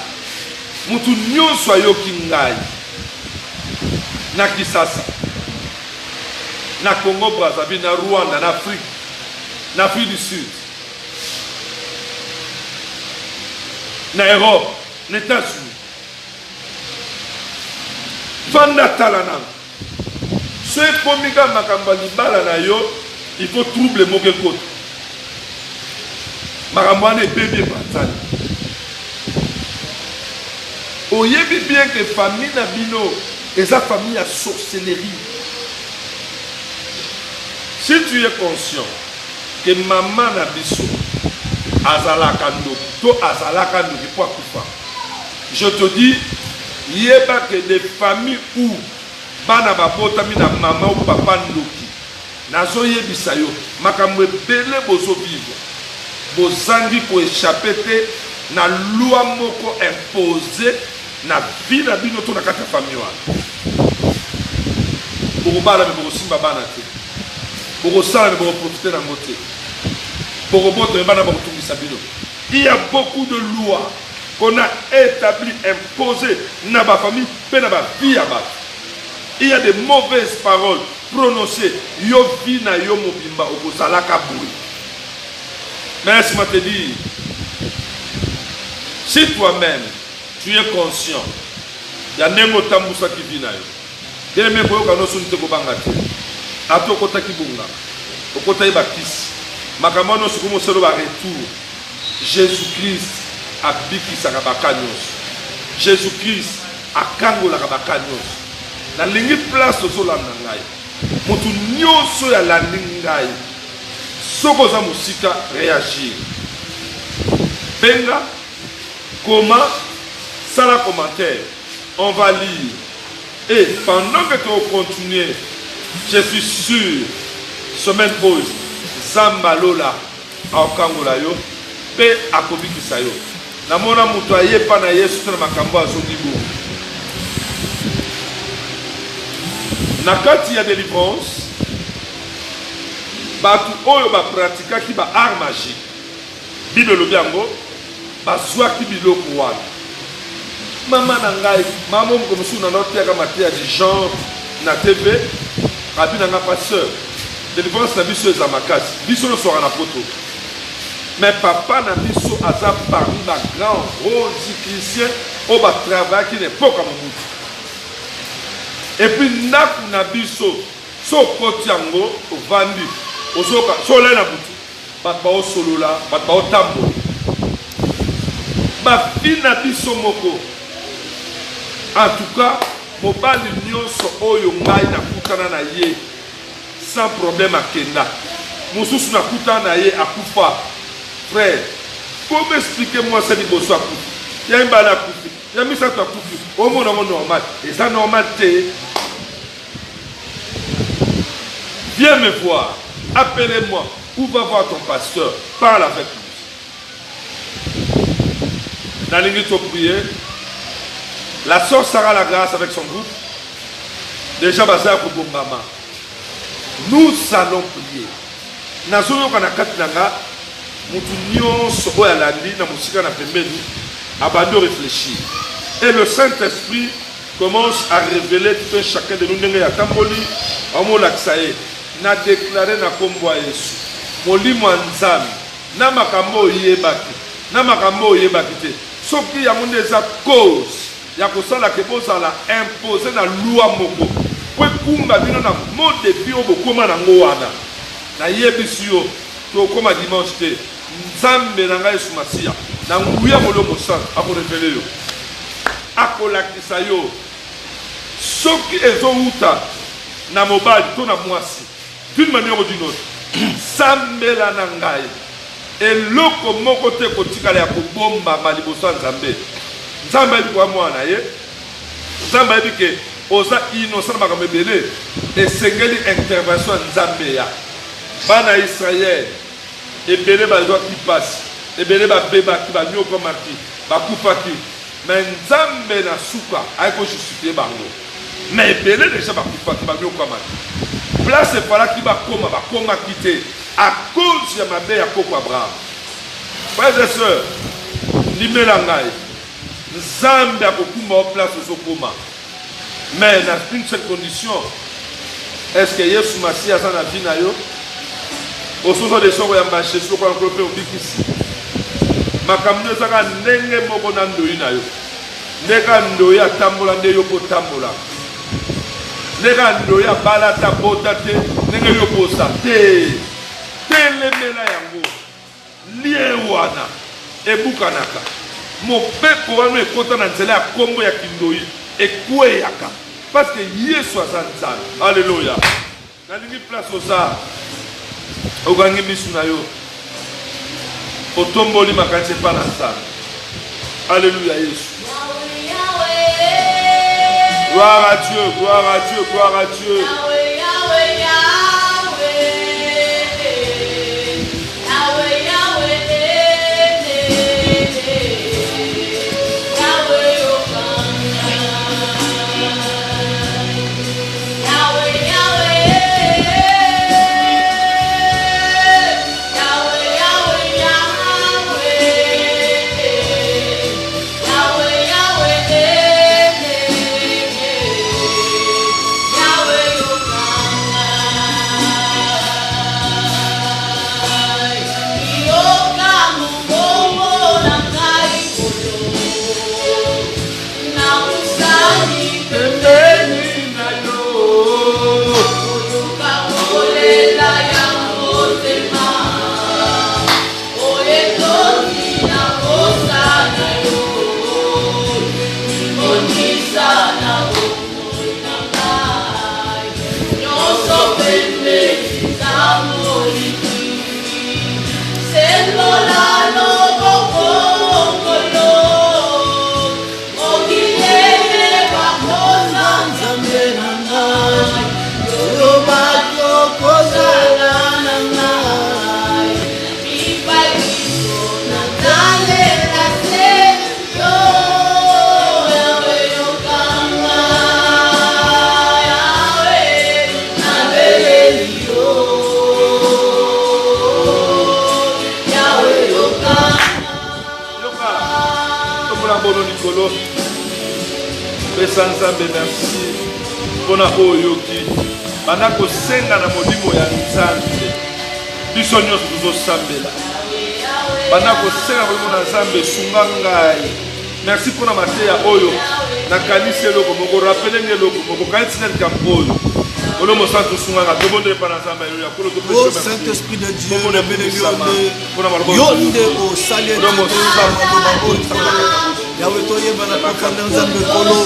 Speaker 2: Mutu nyonso ayoki ngai. Na Kisasa. Na Congo Brazzaville, na Rwanda, na Afrique. Na Afrique du Sud. Na Europe, na États-Unis. Fanda talana. Ce komiga makamba libala na yo, il faut troubler mon côté. Maramwane bébé batali. Oyebi bien que famille na bino, et sa famille a sorcellerie. Si tu es conscient que maman na biso azalaka ndo, to azalaka ndo ki kwa kufa. Je te dis, yeba que des familles où bana babotami na maman ou papa ndoki nazo yebisa yo makambo ebele bozo vivre bozangi ko échapper te na loi moko imposé na vie na bino to na kati ya famille wana bokobala me bokosimba bana te bokosala me bokoprofite nango te bokoboto bana bokotungisa bino. Il y a beaucoup de lois qu'on a établi, imposées na ba famille pe na ba vie ya bato. Il y a des mauvaises paroles prononcées. Yo vi na yo mobimba okozalaka boui. Mais laisse-moi te dire, si toi-même tu es conscient, il y a nengo tambusa qui vit na yo. Dès même boyo kano sunite ko bangate. Ato kota ki bunga. Okota iba kisi. Makamano sukumo selo ba retour. Jésus-Christ a biki sakabakanyos. Jésus-Christ a kangola kabakanyos. La ligne place au sol ngai. Mutu nyonso ya la ngai. Soko za musika réagir. Benga comment ça la commentaire. On va lire. Et pendant que tu continues, je suis sûr, semaine pause, Zambalola a Kangola yo, pe akobiki sayo. Namona mutu ayepa na Yesu na makambo azongibo. Nakati ya délivrance, batu oyo ba pratika ki ba art magique. Bible lobiango, ba zwaki biloko wana. Maman nangai, maman comme si on a noté comme maté à du genre na TV, rabbi nanga pasteur. délivrance na biso eza makasi biso nyonso na poto mais papa na biso aza parmi bagrand rosiclicien oyo batravaillaki na epoka mobutu et puis ndaku na biso so okoti yango ovandi so olai na butu bato baosolola bato baotambola bafi na biso moko en tout cas mobali nyonso oyo ngai nakutana na ye sans problème akenda mosusu nakutana na ye akufa frère comment expliquer moi ça liboso akufi ya mbala akufi ya misato akufi omona ngo normal eza normal te. Viens me voir, appelez-moi, ou va voir ton pasteur, parle avec lui. Dans l'invite prier, la sœur Sarah la grâce avec son groupe, déjà basé à Kobombama. Nous allons prier. Nazoyo kanakati nanga, mutunyo soko ya landi na musika na pembeni, abando réfléchir. Et le Saint-Esprit commence à révéler tout un chacun de nous ndenge ya tamboli, amo laksaye. Na déclaré na kombo Yesu molimo nzambe na makambo oyebaki na makambo oyebaki te soki yango nde eza cause ya kosala ke bozala imposé na loi moko po ekumba bino na mode de vie oyo bokóma nango wana nayebisi yo tokóma dimanche te nzambe na ngai Yesu Masiya na nguya molongo santu akorevele yo akolakisa yo soki ezowuta na mobali to na mwasi d'une manière ou d'une autre sambela na ngai eloko moko te kotikala ya kobomba maliboso ya nzambe nzambe ayebi kwa mwana ye nzambe ayebi ke oza innocent na makambo ebele esengeli intervention ya nzambe ya bana Israel ebele bazwaki pasi ebele babebaki banyokomaki bakufaki mais nzambe na suka aye kojustifie bango mais ebele deja bakufaki banyokomaki place efalaki bakoma quitté à cause ya mabe ya koko Abraham. Frères et sœurs, limela ngai nzambe akokumba o place ozokoma mais na une seule condition, est-ce que Yesu Masiya aza na vie na yo ososo de soko ya mbashe soko ya nkolo mpe obikisi makambo ezaka ndenge moko na ndoyi na yo ndeka ndoyi atambola nde yo kotambola ndeka ndoyi abala ta bota te ndenge yo kosa te telemela yango lie wana ebukanaka mopepo wana ekota na nzela ya kombo ya kindoyi ekweyaka parce que Yesu aza nzambe. Alléluia. Nalingi place oza ogangi misu na yo otomboli makanisi epa na nzambe. Alléluia Yesu. Gloire à Dieu, gloire à Dieu, gloire à Dieu. Pesa nzambe merci mpona oyoki banda kosenga na molimo ya Nzambe biso nyonso tozosambela banda kosenga molimo na Nzambe sunga ngai. Merci pour la mateya oyo nakanisi eloko moko rappele nge eloko moko kanisi na likambo oyo olo mosantu sunganga tobondele pa na Nzambe ya kolo to
Speaker 1: Oh Saint-Esprit de Dieu, yonde o sali Yahweh toyeba na kokanda Nzambe kolo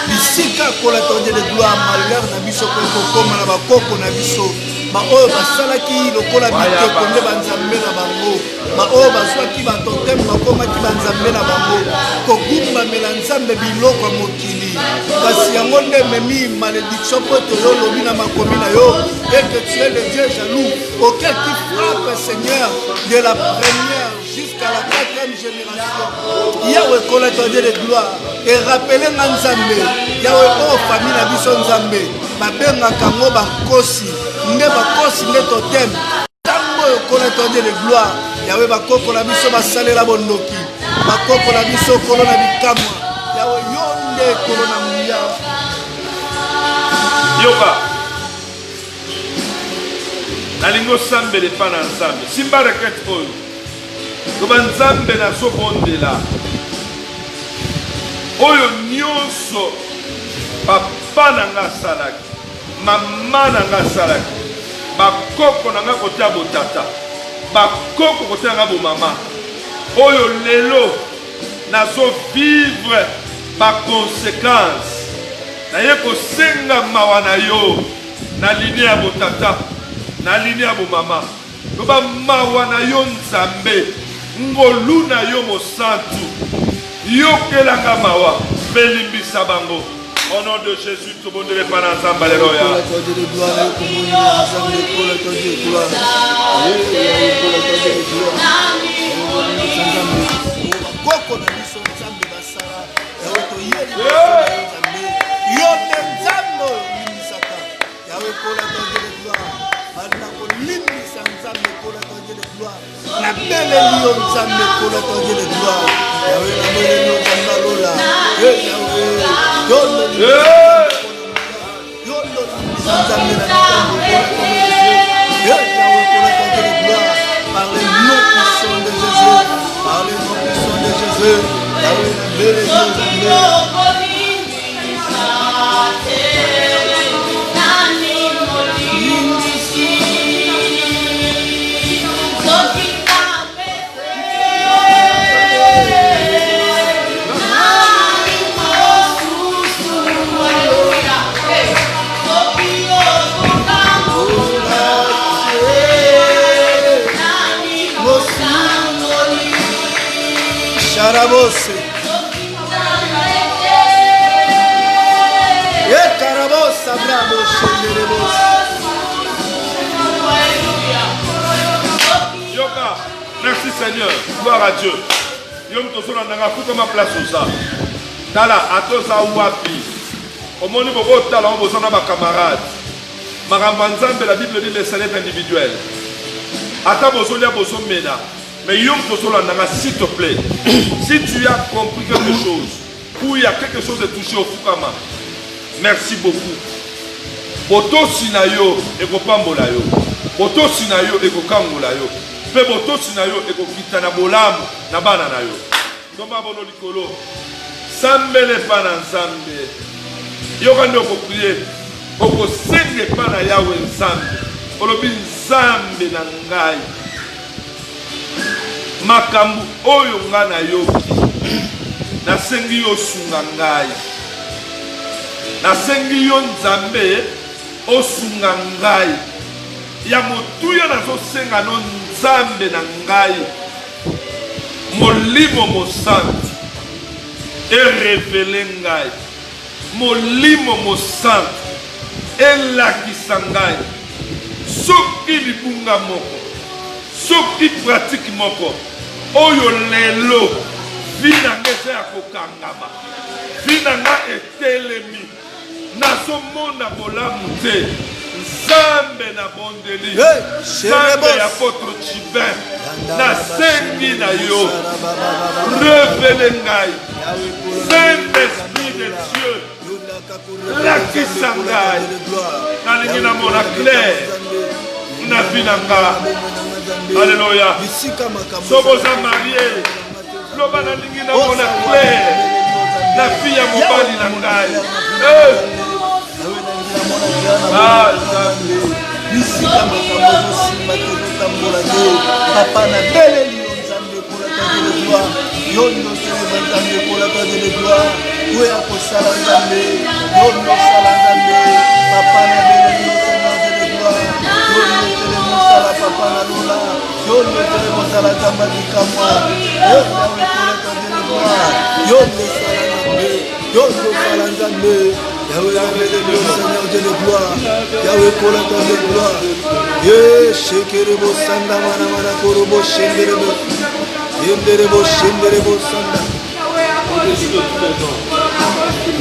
Speaker 1: bisika kola tonde de gloire malheur na biso ko koma na bakoko na biso ba oyo basalaki lokola biteko nde banzambe na bango ba oyo bazwaki batotem bakomaki banzambe na bango kogumbamela Nzambe biloko ya mokili kasi yango nde memi malédiction po toyolobi na makomi na yo et que tu es le Dieu jaloux auquel tu frappes Seigneur de la première jusqu'à la 4e génération. Yahweh kola tonde de gloire et rappelez nga Nzambe Yahweh o famille na biso Nzambe babengaka ngo bakosi nde bakosi nde totem ntango oyo kola tonde de gloire Yahweh bakoko na biso basalela bondoki bakoko na biso kolo na bikamwa Yahweh yo nde kolo na muya
Speaker 2: yoka nalingi osambela epa na Nzambe simba requête oyo koba Nzambe nazobondela oyo nyonso papa na nga asalaki mama na nga asalaki bakoko na nga kotia botata bakoko kotia nga bomama oyo lelo nazovivre baconséquence naye kosenga mawa na yo na linie ya botata na linie ya bomama koba mawa na yo Nzambe ngolu na yo mosantu yokelanga mawa belimbisa bango. Au nom de Jésus, tout le monde est pas ensemble. Alléluia. Merci Seigneur, gloire à Dieu. Yom tosona nanga kuta ma place osa. Tala atoza wapi. Omoni boko tala on bozana ba camarades. Maramba Nzambe la Bible dit les salaires individuels. Ata bozolia bozomena. Mais yom tosona nanga s'il te plaît. Si tu as compris quelque chose ou il y a quelque chose de touché au fukama. Merci beaucoup. Boto sinayo ekopambola yo. Boto sinayo ekokangola yo. Pe boto sinayo ekokita na bolamu na bana na yo. Tomba bono likolo. Sambele pa na Nzambe. Yo kande okokriye. Okosenge pa na Yahweh Nzambe. Olobi Nzambe na ngai. Makambu oyo nga na yoki. Nasengi yo sunga ngai. Nasengi yo Nzambe osunga ngai. Ya motuya nazo senga no Nzambe na ngai. Molimo mosantu erevele ngai. Molimo mosantu elakisa ngai. Soki libunga moko, soki pratique moko, oyo lelo vina ngese ya kokangama, vina nga etelemi, nazomona bolamu te. Nzambe na bondeli, Nzambe ya apôtre Chibin, nasengi na yo, revele ngai, Saint-Esprit de Dieu, lakisa ngai nalingi namona clair na vie na nga. Alléluia. Soboza marie loba nalingi namona clair na vie ya mobali na ngai.
Speaker 1: Bisika makambo simba totambola nde papa na beleli yo nzambe kola tade le gloire yo ndotelema nzambe kola tade le gloire oya kosala nzambe yo ndosala nzambe papa na beleli yo seigneur de le gloire yo ndotele mosala papa na lola yo ndotele mosala nzamba likamwa yo yawe kola tade le gloire yo ndosala nzambe yo ndosala nzambe Yahweh, le Seigneur de la gloire. Yahweh, Kolata de gloire. Shekerebo Sanda Mana Mana Korobo Shenderebo. Yenderebo Shenderebo Sanda.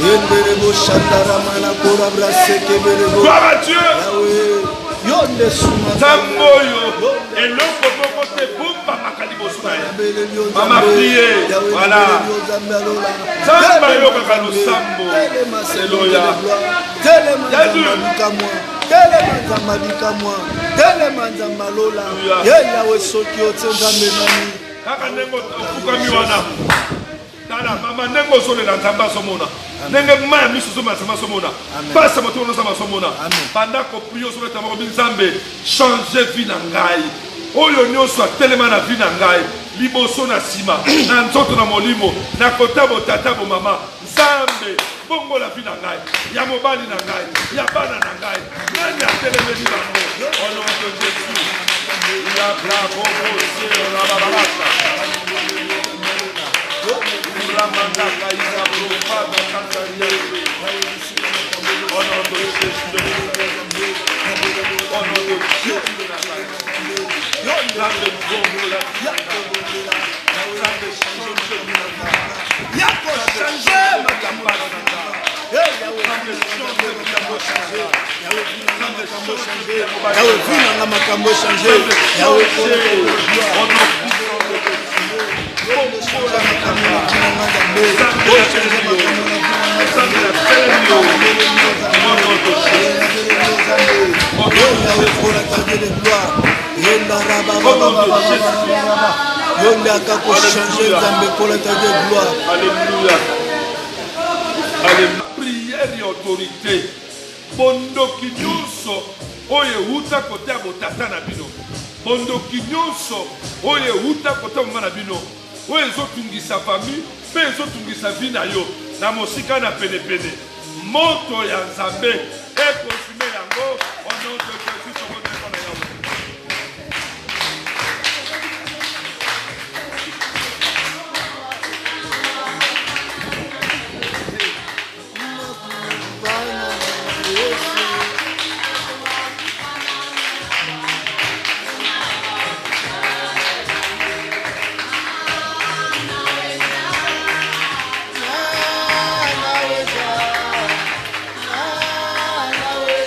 Speaker 1: Yenderebo Shandara Mana Korabra Sekeberebo.
Speaker 2: Gloire à Dieu.
Speaker 1: Yahweh, Yonde Suma.
Speaker 2: Tamboyo. Et l'autre côté, boum, Mama Kalibo Soumaya. Mama prié. Voilà. Samba yo kakalo sambo. Alléluia. Kaka nengo fukami wana. Tala mama nengo sole na tamba somona. Nenge maya misu soma sama somona. Passa moto no sama somona. Pendant que prions sur le tambo binzambe, changer vie na ngai. Oyo nyonso atelema na vie na ngai. Liboso na sima na nzoto na molimo na kotabo tatabo mama Nzambe bongo la vie na ngai ya mobali na ngai ya bana na ngai nani atelemeli bango au nom de Jésus la bravo la babalasa la mandaka isa profa kantaria au nom de Jésus au nom de Jésus
Speaker 1: Yonda kako changer Nzambe kola tade gloire.
Speaker 2: Alléluia. Alléluia. Prière et autorité. Bondoki nyonso oye huta kote ya botata na bino. Bondoki nyonso oye huta kote ya mama na bino. Oye ezotungisa famille, pe ezotungisa vie na yo. Na mosika na pene pene. Moto ya Nzambe ekosime yango au nom de Jésus sokote na yawe.
Speaker 1: Yahweh,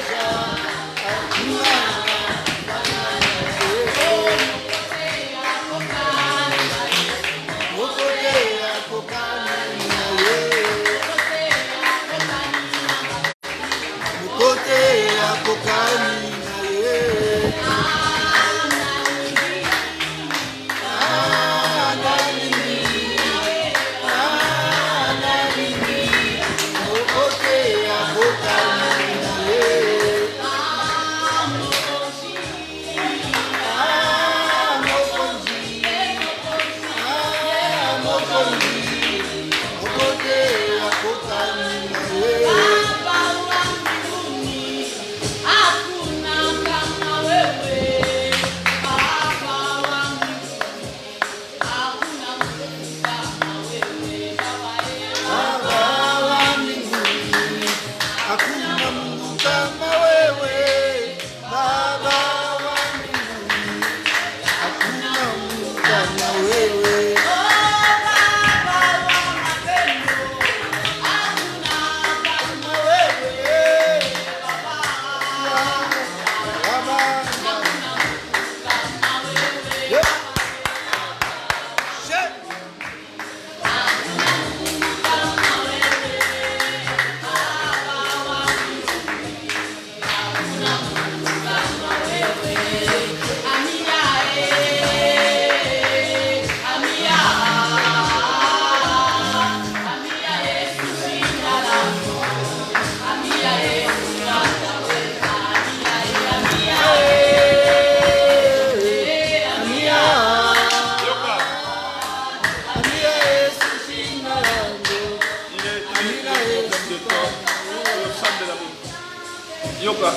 Speaker 2: Yoka,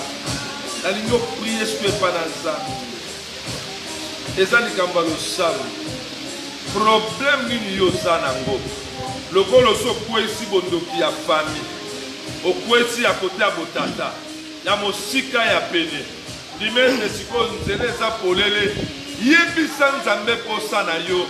Speaker 2: la ligne prier ce que pas dans ça. Et ça ni kamba lo sam. Problème ni yo zanango. Le golo so kwesi bondoki ya famille. O kwesi à côté à botata. Ya mosika ya pene. Limene siko nzele za polele. Yebisa nzambe posa na yo.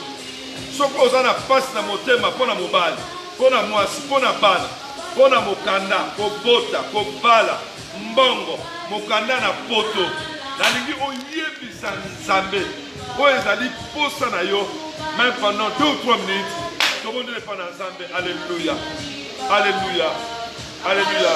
Speaker 2: Soko ozana passe na motema pona mobali. Pona mwasi, pona bana. Pona mokanda, kobota, kobala. Mbongo, mokanda na poto. Nalingi oyebisa nzambe. Oyo ezali posa na yo. Même pendant 2 ou 3 minutes. Tout le monde est pendant nzambe. Alléluia. Alléluia. Alléluia.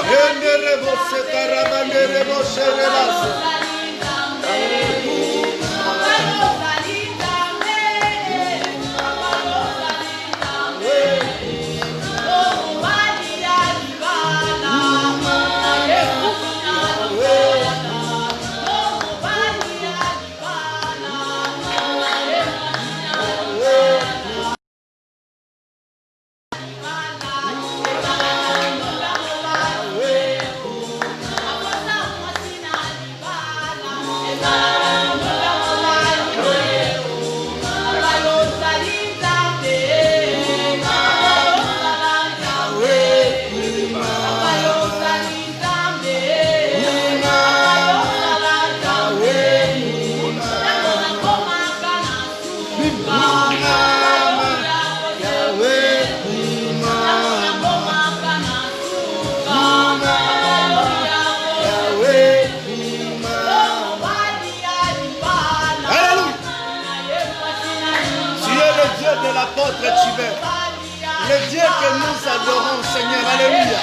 Speaker 1: Le Dieu que nous adorons, Seigneur, alléluia.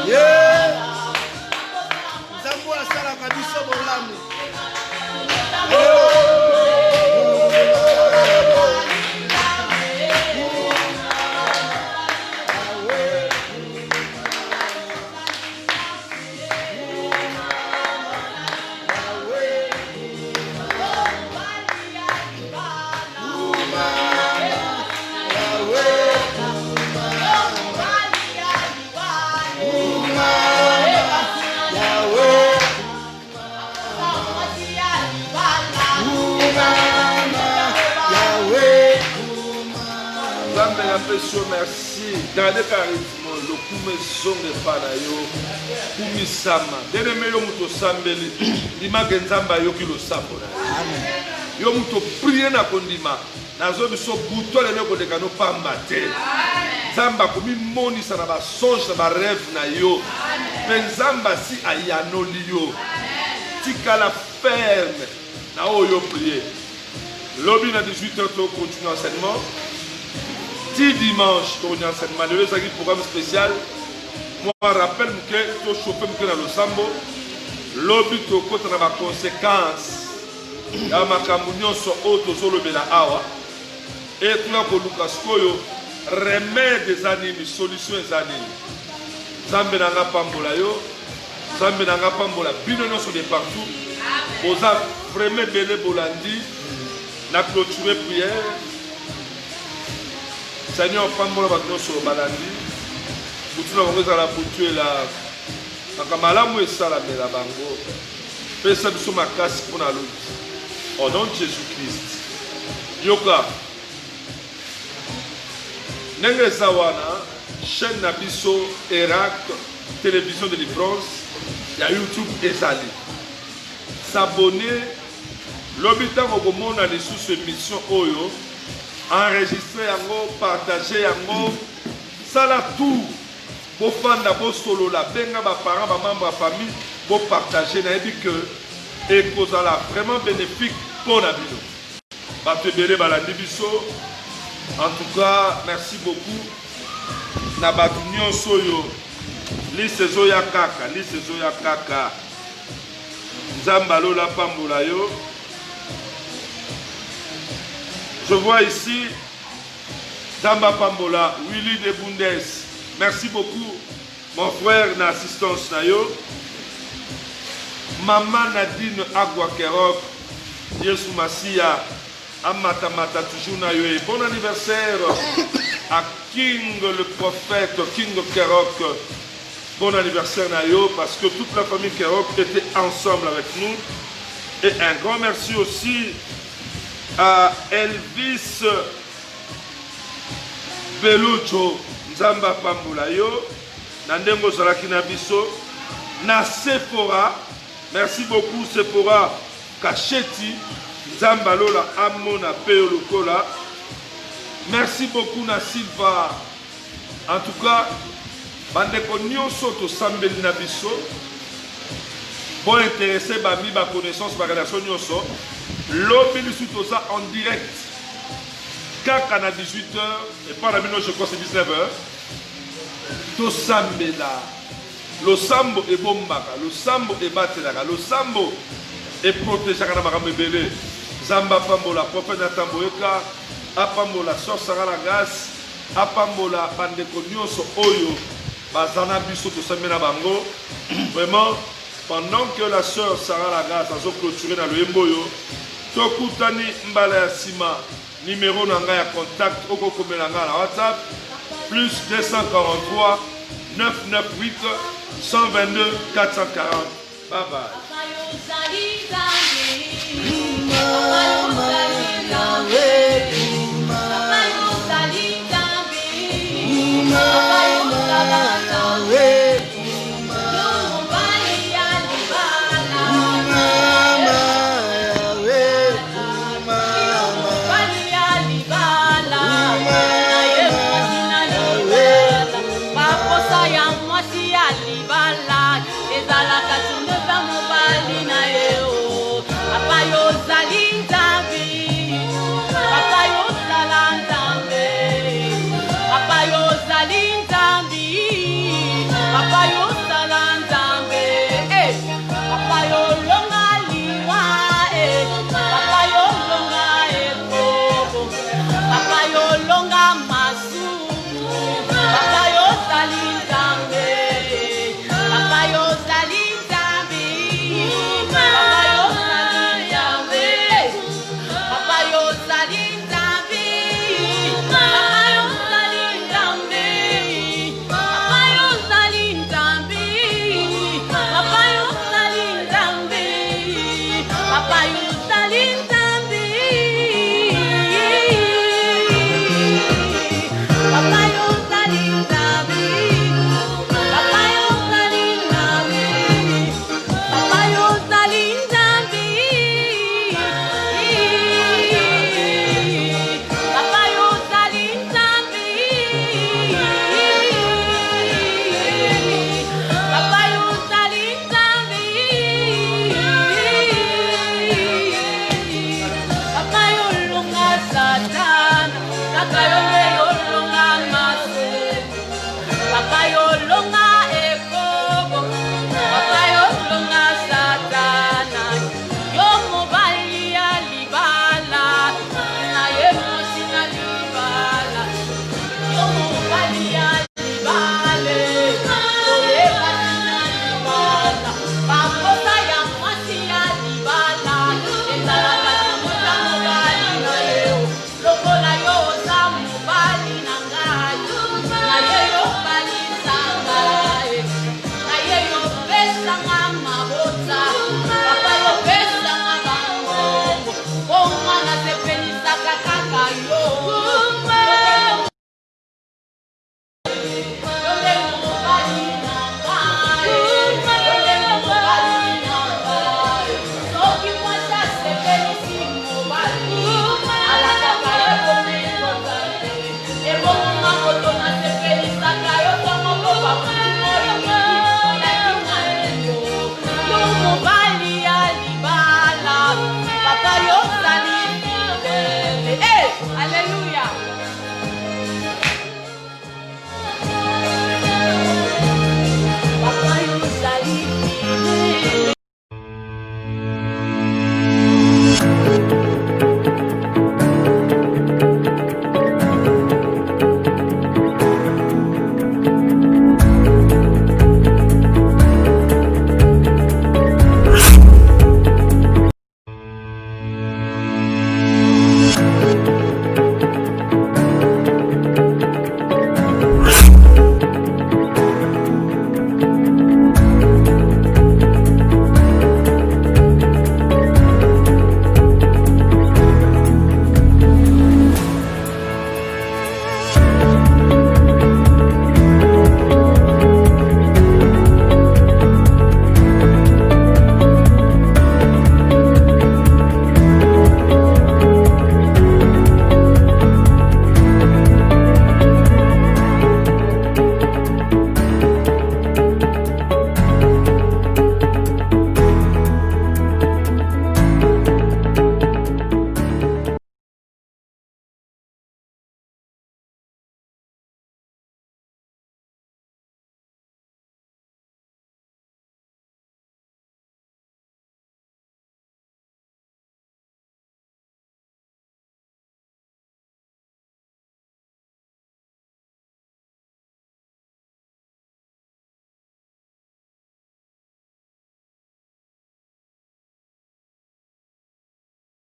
Speaker 1: Yeah. Zambo asala kabiso bolamu. Merci. Gardez carrément le coup son de Panayo, Kumi Sama. Dès-le-midi, yo sambeli. Dima genzamba yo kilo sabona. Yo muto prier na kondima. Nazo biso buto le neko de kano pambate. Zamba kumi moni sana ba songe na ba rêve na yo. Penzamba si ayano liyo. Tika la ferme. Na o yo prier. Lobby na 18h to continue enseignement. 10 dimanche, tu as enseignement. Le programme spécial. Moi, je rappelle que tu as chauffé dans le sambo. Lobby, tu as des conséquences. Il y a ma camunion sur auto sur le bela awa. Et tu as Lucas Koyo, remède des animes, solution des animes. Zambe nanga pambola yo. Zambe nanga pambola. Binono sur des partout. Osa vraiment belé bolandi. Na clôturé prière. Seigneur, pambola bakno sur balandi. Butuna bongoza la boutu la makamalamu esala mela bango. Pesa biso makasi pona luti. Au nom de Jésus-Christ. Yoka. Nenge zawana chaîne Nabiso Irak télévision de Librance. Il y a YouTube ezali. S'abonner l'habitant au monde a les sous-émissions Oyo. Enregistrer yango, partager yango, ça la tout. Bo fanda bo solo la benga ba parents ba membres de famille, bo partager na dit que et kozala vraiment bénéfique pour la bino. Ba te belé ba la biso. En tout cas, merci beaucoup. Na ba nyonso yo. Li sezo ya kaka, li sezo ya kaka.
Speaker 2: Zambalola Pambolayo. Je vois ici Zamba Pambola, Willy de Bundes. Merci beaucoup, mon frère, dans l'assistance. Maman Nadine Aguakerok, Yesu Masia, Amata Mata, toujours na yo. Bon anniversaire à King le prophète, King Kerok. Bon anniversaire na yo, parce que toute la famille Kerok était ensemble avec nous. Et un grand merci aussi à Elvis Belucho Nzamba Pambulayo, Nandengo Zalakina Biso, na Sephora. Merci beaucoup Sephora Kacheti, Nzamba Lola Amona Peo Lokola. Merci beaucoup na Silva. En tout cas, Bandeko Nyonso to Sambeli na Biso. Bon intéressé, Bami, ma connaissance, ma relation Nyonso. L'homme tout ça en direct. Kaka à 18h, et pas la minute, je crois c'est 19h. To Sambela. Le Sambo est bombaka, le Sambo est batelaka, le Sambo est protégé à Maramebele. Zamba Pambola, prophète Natamboeka, Apambola, Sor Sarah Gas, Apambola, Bandeko Nyonso Oyo, Bazana Biso to Sambela Bango. Vraiment, pendant que la sœur Sarah Lagas a clôturé dans le Mboyo, Tokutani Mbala Sima, numéro nanga ya contact, Okokome nanga na WhatsApp, plus 243 998 122 440. Bye bye.